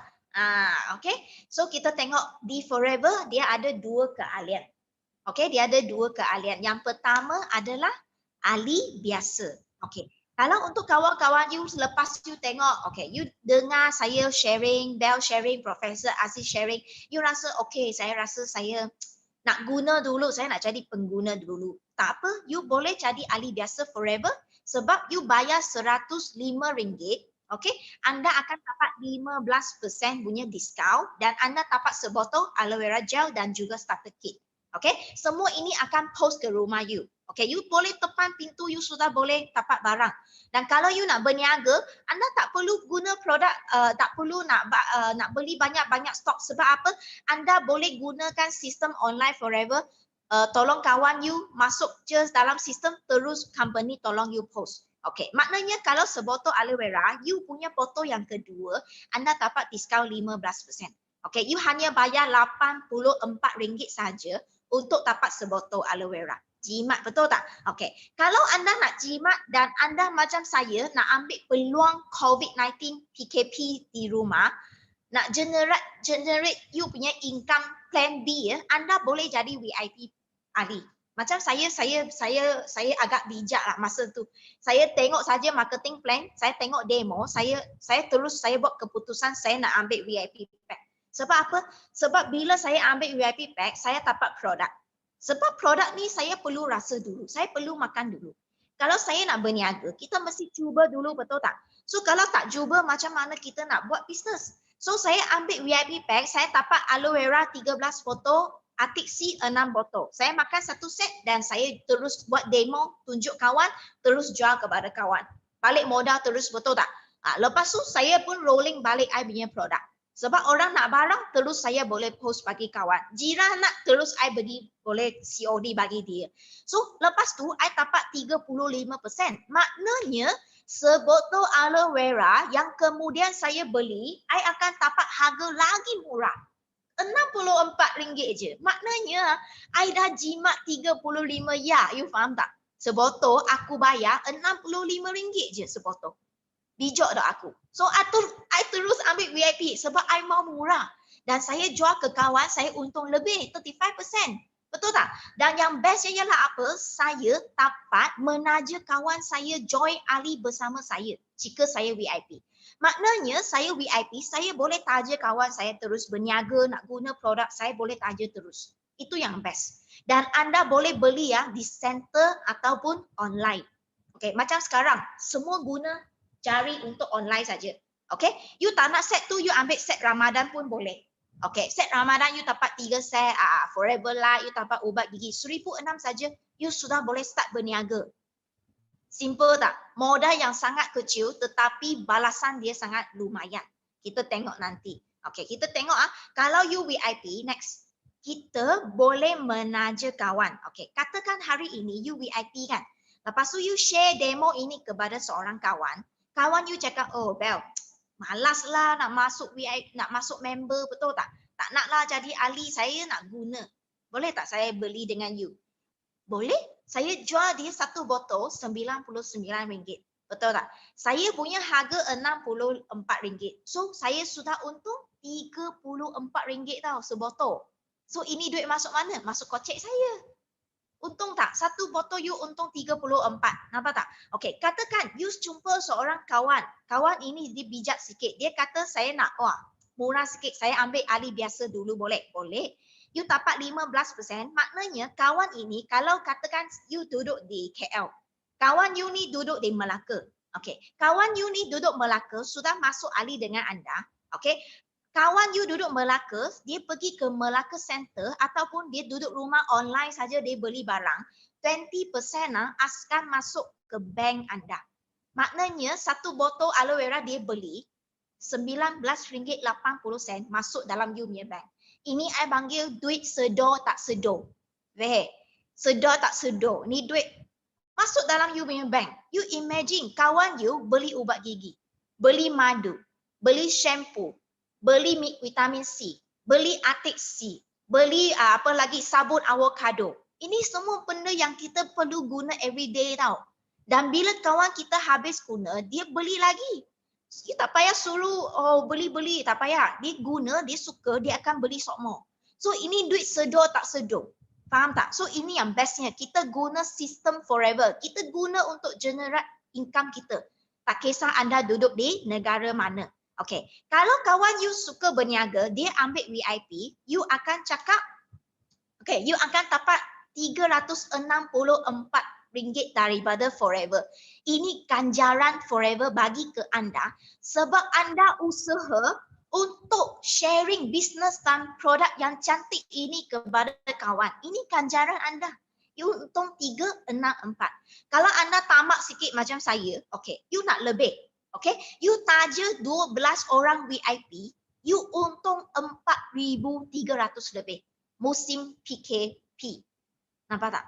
C: Okay, so kita tengok di Forever dia ada dua keahlian. Okay, dia ada dua keahlian. Yang pertama adalah ahli biasa. Okay. Kalau untuk kawan-kawan you selepas you tengok, okay, you dengar saya sharing, Bel sharing, Profesor Aziz sharing, you rasa okay, saya rasa saya nak guna dulu, saya nak jadi pengguna dulu. Tak apa, you boleh jadi ahli biasa Forever sebab you bayar RM105, okay, anda akan dapat 15% punya diskaun dan anda dapat sebotol aloe vera gel dan juga starter kit. Okay, semua ini akan post ke rumah you. Okay, you boleh tepan pintu, you sudah boleh dapat barang. Dan kalau you nak berniaga, anda tak perlu guna produk, tak perlu nak beli banyak-banyak stok. Sebab apa? Anda boleh gunakan sistem online Forever. Tolong kawan you masuk je dalam sistem, terus company tolong you post. Okay, maknanya kalau sebotol aloe vera, you punya botol yang kedua, anda dapat diskaun 15%. Okay, you hanya bayar RM84 saja untuk dapat sebotol aloe vera. Jimat, betul tak? Okay. Kalau anda nak jimat dan anda macam saya nak ambil peluang COVID-19 PKP di rumah, nak generate you punya income plan B, anda boleh jadi VIP ahli. Macam saya agak bijak lah masa tu. Saya tengok saja marketing plan, saya tengok demo, saya buat keputusan saya nak ambil VIP pack. Sebab apa? Sebab bila saya ambil VIP pack, saya dapat produk. Sebab produk ni saya perlu rasa dulu, saya perlu makan dulu. Kalau saya nak berniaga, kita mesti cuba dulu, betul tak? So kalau tak cuba, macam mana kita nak buat bisnes? So saya ambil VIP pack, saya dapat aloe vera 13 botol, Atik C 6 botol. Saya makan satu set dan saya terus buat demo, tunjuk kawan, terus jual kepada kawan. Balik modal terus, betul tak? Lepas tu saya pun rolling balik I punya produk. Sebab orang nak barang, terus saya boleh post bagi kawan. Jiran nak, terus I bagi, boleh COD bagi dia. So, lepas tu, I dapat 35%. Maknanya, sebotol aloe vera yang kemudian saya beli, I akan dapat harga lagi murah. RM64 je. Maknanya, I dah jimat 35 ya. You faham tak? Sebotol, aku bayar RM65 je sebotol. Bijak tak aku? So I terus ambil VIP sebab I mau murah. Dan saya jual ke kawan, saya untung lebih 35%. Betul tak? Dan yang bestnya ialah apa? Saya dapat menaja kawan saya join ahli bersama saya jika saya VIP. Maknanya saya VIP, saya boleh taja kawan saya terus berniaga, nak guna produk, saya boleh taja terus. Itu yang best. Dan anda boleh beli di center ataupun online. Okay, macam sekarang, semua guna cari untuk online saja. Okay, you tak nak set tu, you ambil set Ramadan pun boleh. Okay, set Ramadan you dapat 3 set, Forever Light, you dapat ubat gigi 1,600 saja, you sudah boleh start berniaga. Simple tak? Modal yang sangat kecil tetapi balasan dia sangat lumayan. Kita tengok nanti. Okay, kita tengok kalau you VIP, next. Kita boleh menaja kawan. Okay, katakan hari ini you VIP kan. Lepas tu you share demo ini kepada seorang kawan. Kawan you cakap, oh Bel, malas lah nak masuk VIP, nak masuk member, betul tak? Tak nak lah jadi ahli, saya nak guna. Boleh tak saya beli dengan you? Boleh. Saya jual dia satu botol RM99. Betul tak? Saya punya harga RM64. So saya sudah untung RM34 tau sebotol. So ini duit masuk mana? Masuk kocek saya. Untung tak? Satu botol you untung 34. Nampak tak? Okey, katakan you jumpa seorang kawan. Kawan ini dia bijak sikit. Dia kata saya nak murah sikit. Saya ambil ahli biasa dulu boleh? Boleh. You dapat 15%, maknanya kawan ini kalau katakan you duduk di KL, kawan you ni duduk di Melaka. Okey, kawan you ni duduk Melaka sudah masuk ahli dengan anda. Okey, kawan you duduk Melaka, dia pergi ke Melaka Center ataupun dia duduk rumah online saja dia beli barang, 20% akan masuk ke bank anda. Maknanya satu botol aloe vera dia beli RM19.80 masuk dalam you punya bank. Ini I panggil duit sedar tak sedar. Faham? Sedar tak sedar. Ni duit masuk dalam you punya bank. You imagine kawan you beli ubat gigi, beli madu, beli shampoo, beli vitamin C, beli Atik C, beli apa lagi sabun avocado. Ini semua benda yang kita perlu guna everyday tau. Dan bila kawan kita habis guna, dia beli lagi. You tak payah suruh beli-beli, tak payah. Dia guna, dia suka, dia akan beli sok more. So ini duit sedar tak sedar. Faham tak? So ini yang bestnya. Kita guna sistem forever. Kita guna untuk generate income kita. Tak kisah anda duduk di negara mana. Okay. Kalau kawan you suka berniaga, dia ambil VIP, you akan cakap, okay, you akan dapat RM364 daripada forever. Ini ganjaran forever bagi ke anda sebab anda usaha untuk sharing bisnes dan produk yang cantik ini kepada kawan. Ini ganjaran anda. You untung 364. Kalau anda tamak sikit macam saya, okay, you nak lebih. Okay, you taja 12 orang VIP, you untung 4,300 lebih. Musim PKP. Nampak tak?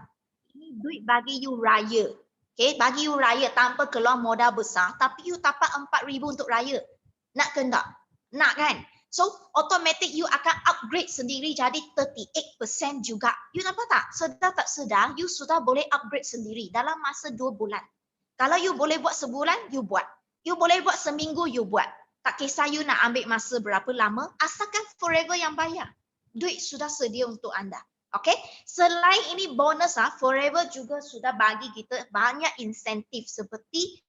C: Ini duit bagi you raya. Okay, bagi you raya tanpa keluar modal besar, tapi you dapat 4,000 untuk raya. Nak ke tak? Nak kan? So, automatic you akan upgrade sendiri jadi 38% juga. You nampak tak? Sedar tak sedar, you sudah boleh upgrade sendiri dalam masa 2 bulan. Kalau you boleh buat sebulan, you buat. You boleh buat seminggu, you buat. Tak kisah you nak ambil masa berapa lama, asalkan forever yang bayar. Duit sudah sedia untuk anda. Okay, selain ini bonus forever juga sudah bagi kita banyak insentif seperti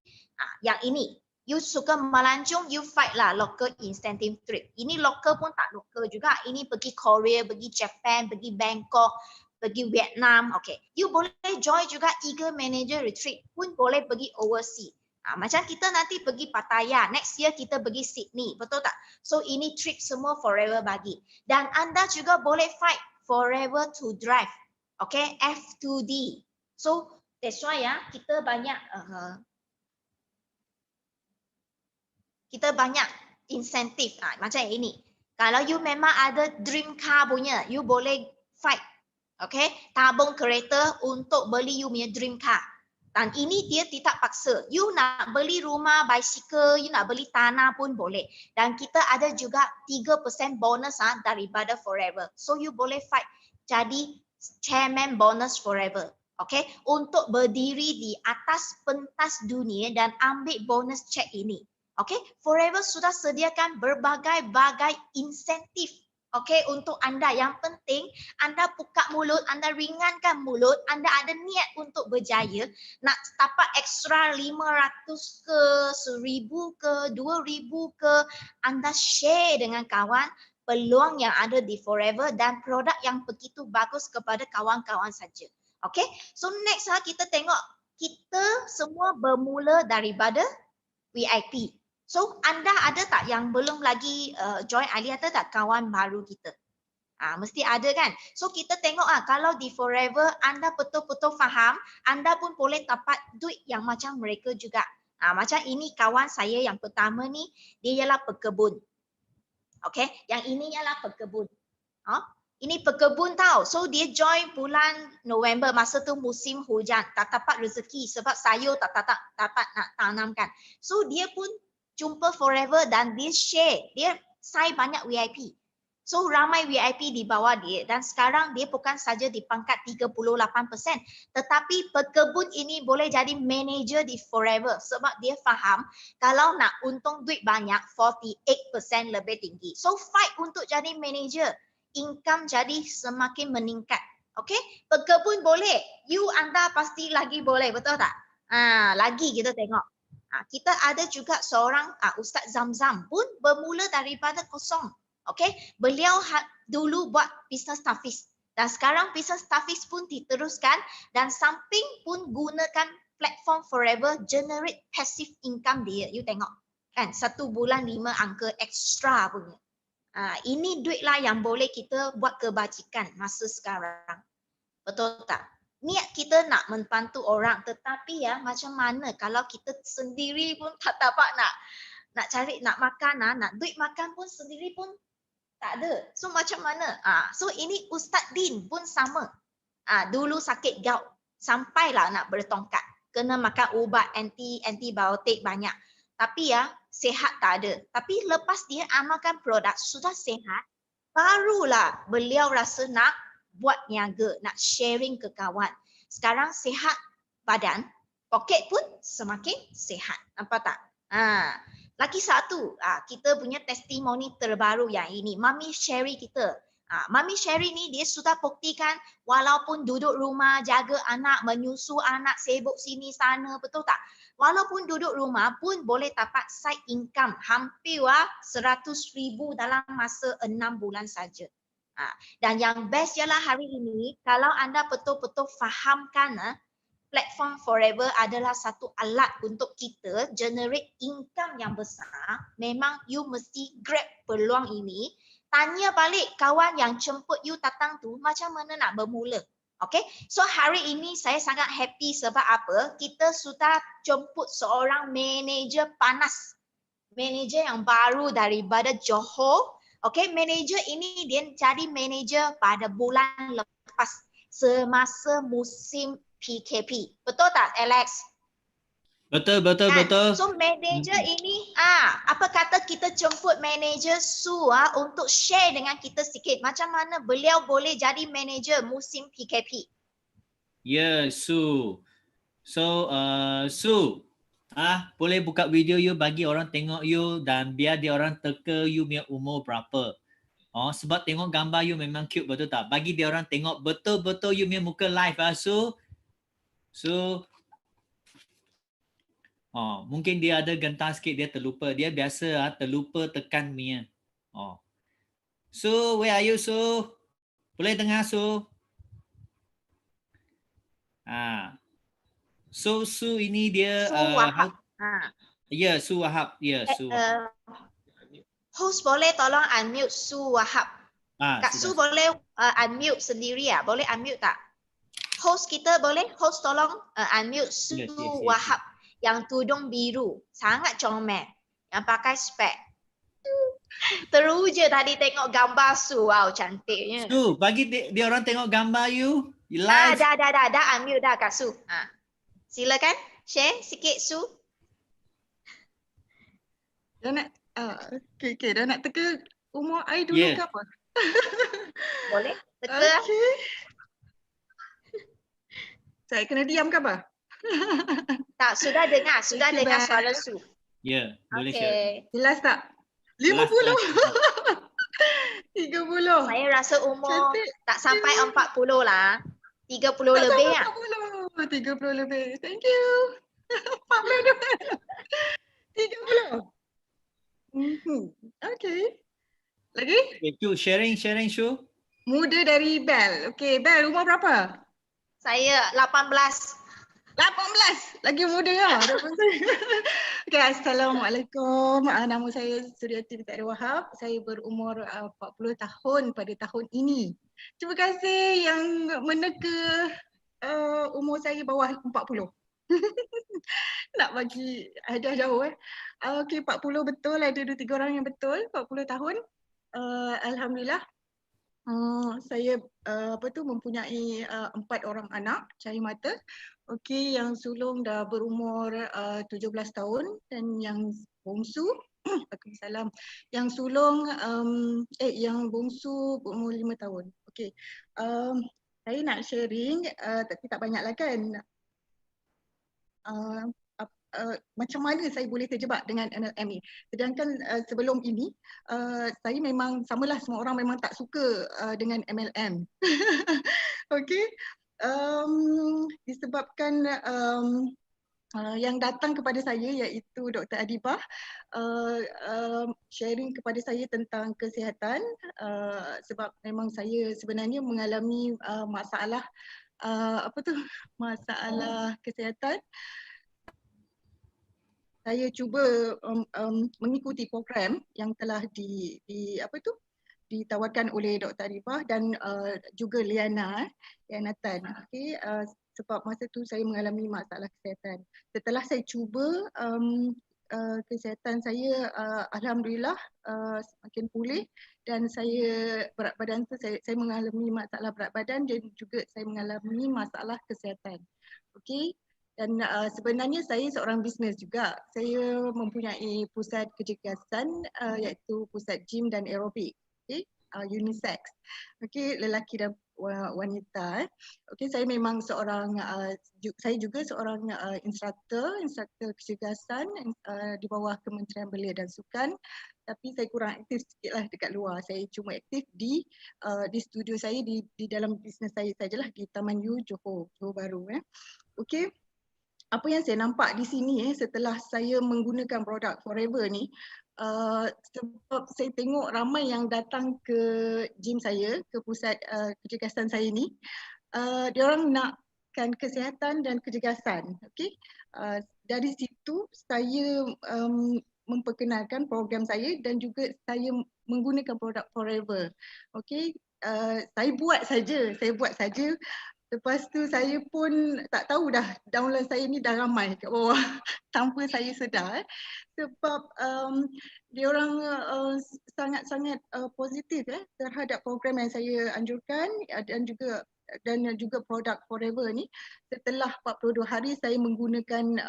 C: yang ini. You suka melancong, you fight lah local incentive trip. Ini local pun tak local juga. Ini pergi Korea, pergi Japan, pergi Bangkok, pergi Vietnam. Okay, you boleh join juga Eagle Manager Retreat pun boleh pergi overseas. Macam kita nanti pergi Pattaya, next year kita pergi Sydney, betul tak? So ini trip semua forever bagi. Dan anda juga boleh fight forever to drive. Okay, F2D. So that's why kita banyak insentif macam ini. Kalau you memang ada dream car punya, you boleh fight. Okay, tabung kereta untuk beli you punya dream car. Dan ini dia tidak paksa. You nak beli rumah, bicycle, you nak beli tanah pun boleh. Dan kita ada juga 3% bonus daripada forever. So you boleh fight jadi chairman bonus forever. Okay, untuk berdiri di atas pentas dunia dan ambil bonus check ini. Okay, forever sudah sediakan berbagai-bagai insentif. Okay, untuk anda yang penting anda buka mulut, anda ringankan mulut, anda ada niat untuk berjaya, nak dapat ekstra 500 ke, 1,000 ke, 2,000 ke, anda share dengan kawan peluang yang ada di forever dan produk yang begitu bagus kepada kawan-kawan saja. Okay, so next kita tengok kita semua bermula daripada VIP. So anda ada tak yang belum lagi join ahli, ada tak kawan baru kita? Mesti ada kan. So kita tengok kalau di Forever anda betul-betul faham, anda pun boleh dapat duit yang macam mereka juga. Macam ini kawan saya yang pertama ni, dia ialah pekebun. Okay, yang ini ialah pekebun. Ini pekebun tau. So dia join bulan November, masa tu musim hujan, tak dapat rezeki sebab sayur tak dapat nak tanamkan. So dia pun jumpa Forever dan dia share, dia sign banyak VIP. So ramai VIP di bawah dia dan sekarang dia bukan saja di pangkat 38%, tetapi pekebun ini boleh jadi manager di Forever sebab dia faham kalau nak untung duit banyak 48% lebih tinggi. So fight untuk jadi manager, income jadi semakin meningkat. Okay, pekebun boleh, anda pasti lagi boleh, betul tak? Lagi kita tengok. Kita ada juga seorang Ustaz Zamzam pun bermula daripada kosong. Okay, beliau dulu buat bisnes tahfiz dan sekarang bisnes tahfiz pun diteruskan dan samping pun gunakan platform Forever generate passive income dia. You tengok kan, 1 bulan 5 angka ekstra punya. Ini duit lah yang boleh kita buat kebajikan masa sekarang. Betul tak? Niat kita nak membantu orang, tetapi macam mana kalau kita sendiri pun tak dapat nak cari nak makan, nak duit makan pun sendiri pun tak ada. So macam mana? So ini Ustaz Din pun sama. Dulu sakit gout, sampailah nak bertongkat, kena makan ubat antibiotik banyak. Tapi sihat tak ada. Tapi lepas dia amalkan produk sudah sihat, barulah beliau rasa nak buat niaga, nak sharing ke kawan. Sekarang sihat badan, poket pun semakin sihat. Nampak tak? Lagi satu, kita punya testimoni terbaru yang ini, Mami Sherry kita. Mami Sherry ni dia sudah buktikan walaupun duduk rumah, jaga anak, menyusu anak, sibuk sini sana, betul tak? Walaupun duduk rumah pun boleh dapat side income hampir 100,000 dalam masa 6 bulan saja. Dan yang best ialah hari ini, kalau anda betul-betul fahamkan platform Forever adalah satu alat untuk kita generate income yang besar, memang you mesti grab peluang ini. Tanya balik kawan yang jemput you datang tu, macam mana nak bermula. Okay, so hari ini saya sangat happy sebab apa? Kita sudah jemput seorang manager panas. Manager yang baru daripada Johor. Okay, manager ini dia jadi manager pada bulan lepas semasa musim PKP. Betul tak Alex?
A: Betul.
C: So manager ini, apa kata kita jemput manager Su untuk share dengan kita sikit macam mana beliau boleh jadi manager musim PKP.
A: Ya, Su. So, Su, boleh buka video you bagi orang tengok you dan biar dia orang teka you punya umur berapa. Sebab tengok gambar you memang cute, betul tak? Bagi dia orang tengok betul-betul you punya muka live Su. So, mungkin dia ada gentar sikit, dia terlupa. Dia biasa terlupa tekan Mia. So, where are you, Su? Boleh dengar, Su? So, Su ini dia...
C: Su Wahab.
A: Ya, Su Wahab. Ya, Su Wahab.
C: Host boleh tolong unmute Su Wahab. Kak Su boleh unmute sendiri ya? Boleh unmute tak? Host kita boleh? Host tolong unmute Su Wahab. Yang tudung biru, sangat comel, yang pakai spek. Teruja tadi tengok gambar Su, wow cantiknya.
A: Su, bagi dia orang tengok gambar you live.
C: Dah unmute dah Kak Su. Silakan share sikit Su.
D: Dah nak, okay, dah nak teka umur I dulu ke apa?
C: Boleh teka.
D: Okay. Saya kena diam ke apa?
C: Tak, sudah dengar suara Su.
A: Ya, boleh share.
D: Jelas tak? 50. 30.
C: Saya rasa umur
D: cantik.
C: Tak sampai 40 lah. 30 lebih lah.
D: 30 lebih. Thank you. 30. Okay. Lagi?
A: Okay, Shu, sharing Shu.
D: Muda dari Bel. Okay, Bel umur berapa?
C: Saya 18.
D: 18 lagi muda lah. Okay, Assalamualaikum. Nama saya Suryati Binti Wahab. Saya berumur 40 tahun pada tahun ini. Terima kasih yang meneka umur saya bawah 40. Nak bagi hadiah jauh Okay, 40 betul, ada 2-3 orang yang betul, 40 tahun. Alhamdulillah. Saya mempunyai 4 orang anak cahaya mata. Okey, yang sulung dah berumur 17 tahun dan yang bongsu Waalaikumsalam. Yang sulung yang bongsu berumur 5 tahun. Okey. Saya nak sharing tapi tak banyaklah kan. Macam mana saya boleh terjebak dengan MLM ni. Sedangkan sebelum ini saya memang samalah, semua orang memang tak suka dengan MLM. Okey. Disebabkan yang datang kepada saya iaitu Dr. Adibah sharing kepada saya tentang kesihatan sebab memang saya sebenarnya mengalami masalah masalah kesihatan. Saya cuba mengikuti program yang telah ditawarkan oleh Dr. Arifah dan juga Liana Tan. Okey, sebab masa tu saya mengalami masalah kesihatan. Setelah saya cuba kesihatan saya alhamdulillah semakin pulih dan saya berat badan tu saya mengalami masalah berat badan dan juga saya mengalami masalah kesihatan. Okey. Dan sebenarnya saya seorang bisnes juga. Saya mempunyai pusat kecergasan iaitu pusat gym dan aerobik. Okay? Unisex. Okay, lelaki dan wanita. Okay, saya memang seorang, saya juga seorang instruktor kecergasan di bawah Kementerian Belia dan Sukan. Tapi saya kurang aktif sikitlah dekat luar. Saya cuma aktif di studio saya di dalam bisnes saya sajalah di Taman U Johor Bahru. Okay. Apa yang saya nampak di sini setelah saya menggunakan produk Forever ni, sebab saya tengok ramai yang datang ke gym saya, ke pusat kecergasan saya ni, diorang nakkan kesihatan dan kecergasan. Okay? Dari situ saya memperkenalkan program saya dan juga saya menggunakan produk Forever. Okay? Saya buat saja. Lepas tu saya pun tak tahu dah download saya ni dah ramai kat bawah tanpa saya sedar sebab diorang sangat-sangat positif terhadap program yang saya anjurkan dan juga produk Forever ni. Setelah 42 hari saya menggunakan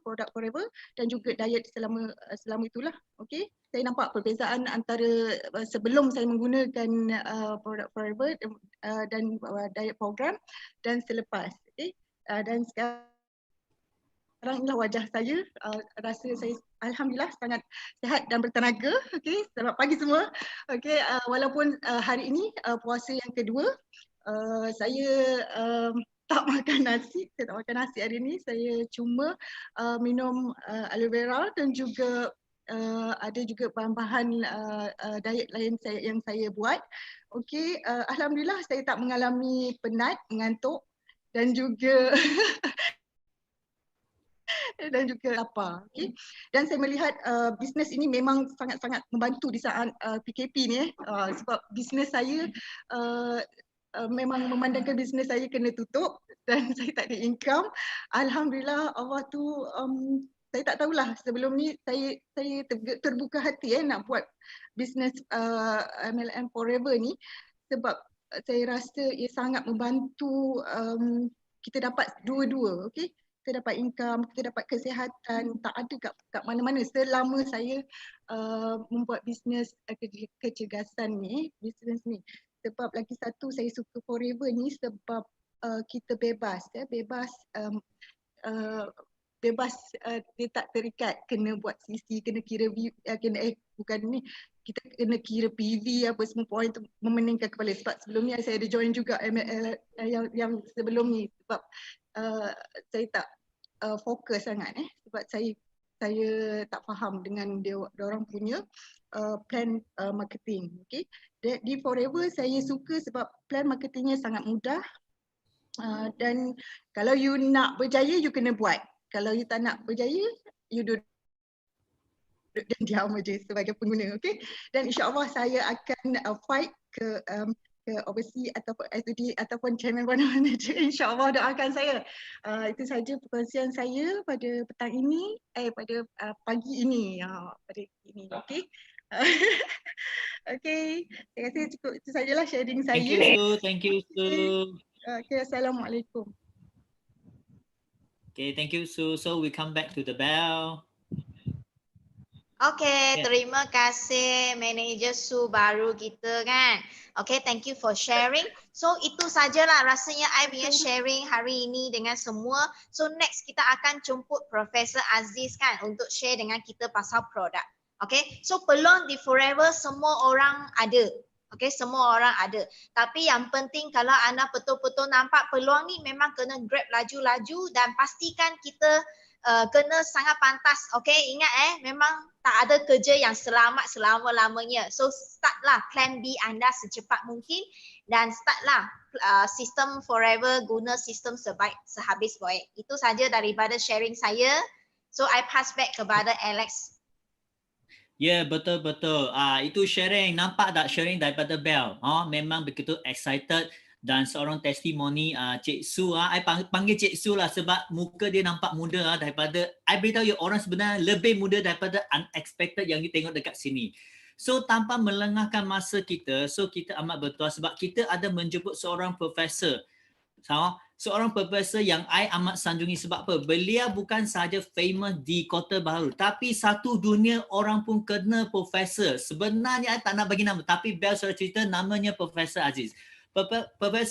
D: produk Forever dan juga diet selama itulah. Okey, saya nampak perbezaan antara sebelum saya menggunakan produk Forever dan diet program dan selepas. Okey, dan sekarang inilah wajah saya. Rasa saya alhamdulillah sangat sihat dan bertenaga. Okey, selamat pagi semua. Okey, walaupun hari ini puasa yang kedua, saya tak makan nasi. Saya tak makan nasi hari ni. Saya cuma minum aloe vera dan juga ada juga bahan-bahan diet lain yang saya buat. Okey, alhamdulillah saya tak mengalami penat, mengantuk dan juga lapar. Okay. Dan saya melihat bisnes ini memang sangat-sangat membantu di saat PKP ni sebab bisnes saya memang memandangkan bisnes saya kena tutup dan saya tak ada income. Alhamdulillah Allah tu saya tak tahulah sebelum ni saya terbuka hati nak buat bisnes MLM Forever ni sebab saya rasa ia sangat membantu kita dapat dua-dua. Okey, kita dapat income, kita dapat kesihatan, tak ada kat mana-mana selama saya membuat bisnes kecergasan ni, bisnes ni. Sebab lagi satu saya suka Forever ni sebab kita bebas, bebas dia tak terikat kena buat CC, kena kira kita kena kira PV apa semua point tu memeningkan kepala sebab sebelum ni saya ada join juga ML yang sebelum ni sebab saya tak fokus sangat sebab saya tak faham dengan dia orang punya plan marketing. Okay. Di Forever saya suka sebab plan marketingnya sangat mudah Dan kalau you nak berjaya, you kena buat. Kalau you tak nak berjaya, you duduk dan diam aja sebagai pengguna, okay? Dan insyaAllah saya akan fight ke overseas ataupun SOD ataupun channel Warna Manager. InsyaAllah doakan saya. Itu saja perkongsian saya pada petang ini, pada pagi ini. Pada ini, okay? Okay, saya rasa cukup itu sajalah sharing saya.
A: Thank you, Su. Thank you, Su.
D: Okay, Assalamualaikum.
A: Okay, thank you, Su. So we come back to the bell.
C: Okay,
A: Yeah.
C: terima kasih manager Su baru kita kan. Okay, thank you for sharing. So itu sajalah rasanya I punya sharing hari ini dengan semua. So next kita akan jemput Profesor Aziz kan untuk share dengan kita pasal produk. Okay, so peluang di Forever semua orang ada. Okay, semua orang ada. Tapi yang penting kalau anda betul-betul nampak peluang ni memang kena grab laju-laju dan pastikan kita kena sangat pantas. Okay, ingat memang tak ada kerja yang selamat selama-lamanya. So startlah plan B anda secepat mungkin dan startlah sistem Forever guna sistem sehabis baik. Itu saja daripada sharing saya. So I pass back kepada Alex.
A: Ya, betul-betul. Itu sharing. Nampak tak sharing daripada Bel? Memang begitu excited. Dan seorang testimoni Cik Su, I panggil Cik Su lah sebab muka dia nampak muda daripada, I beritahu you orang sebenarnya lebih muda daripada unexpected yang you tengok dekat sini. So tanpa melengahkan masa kita, so kita amat bertuah sebab kita ada menjemput seorang profesor. Seorang profesor yang I amat sanjungi sebab apa? Beliau bukan sahaja famous di Kota Baru, tapi satu dunia orang pun kena profesor. Sebenarnya I tak nak bagi nama, tapi Bel sudah cerita namanya Profesor Aziz. Profesor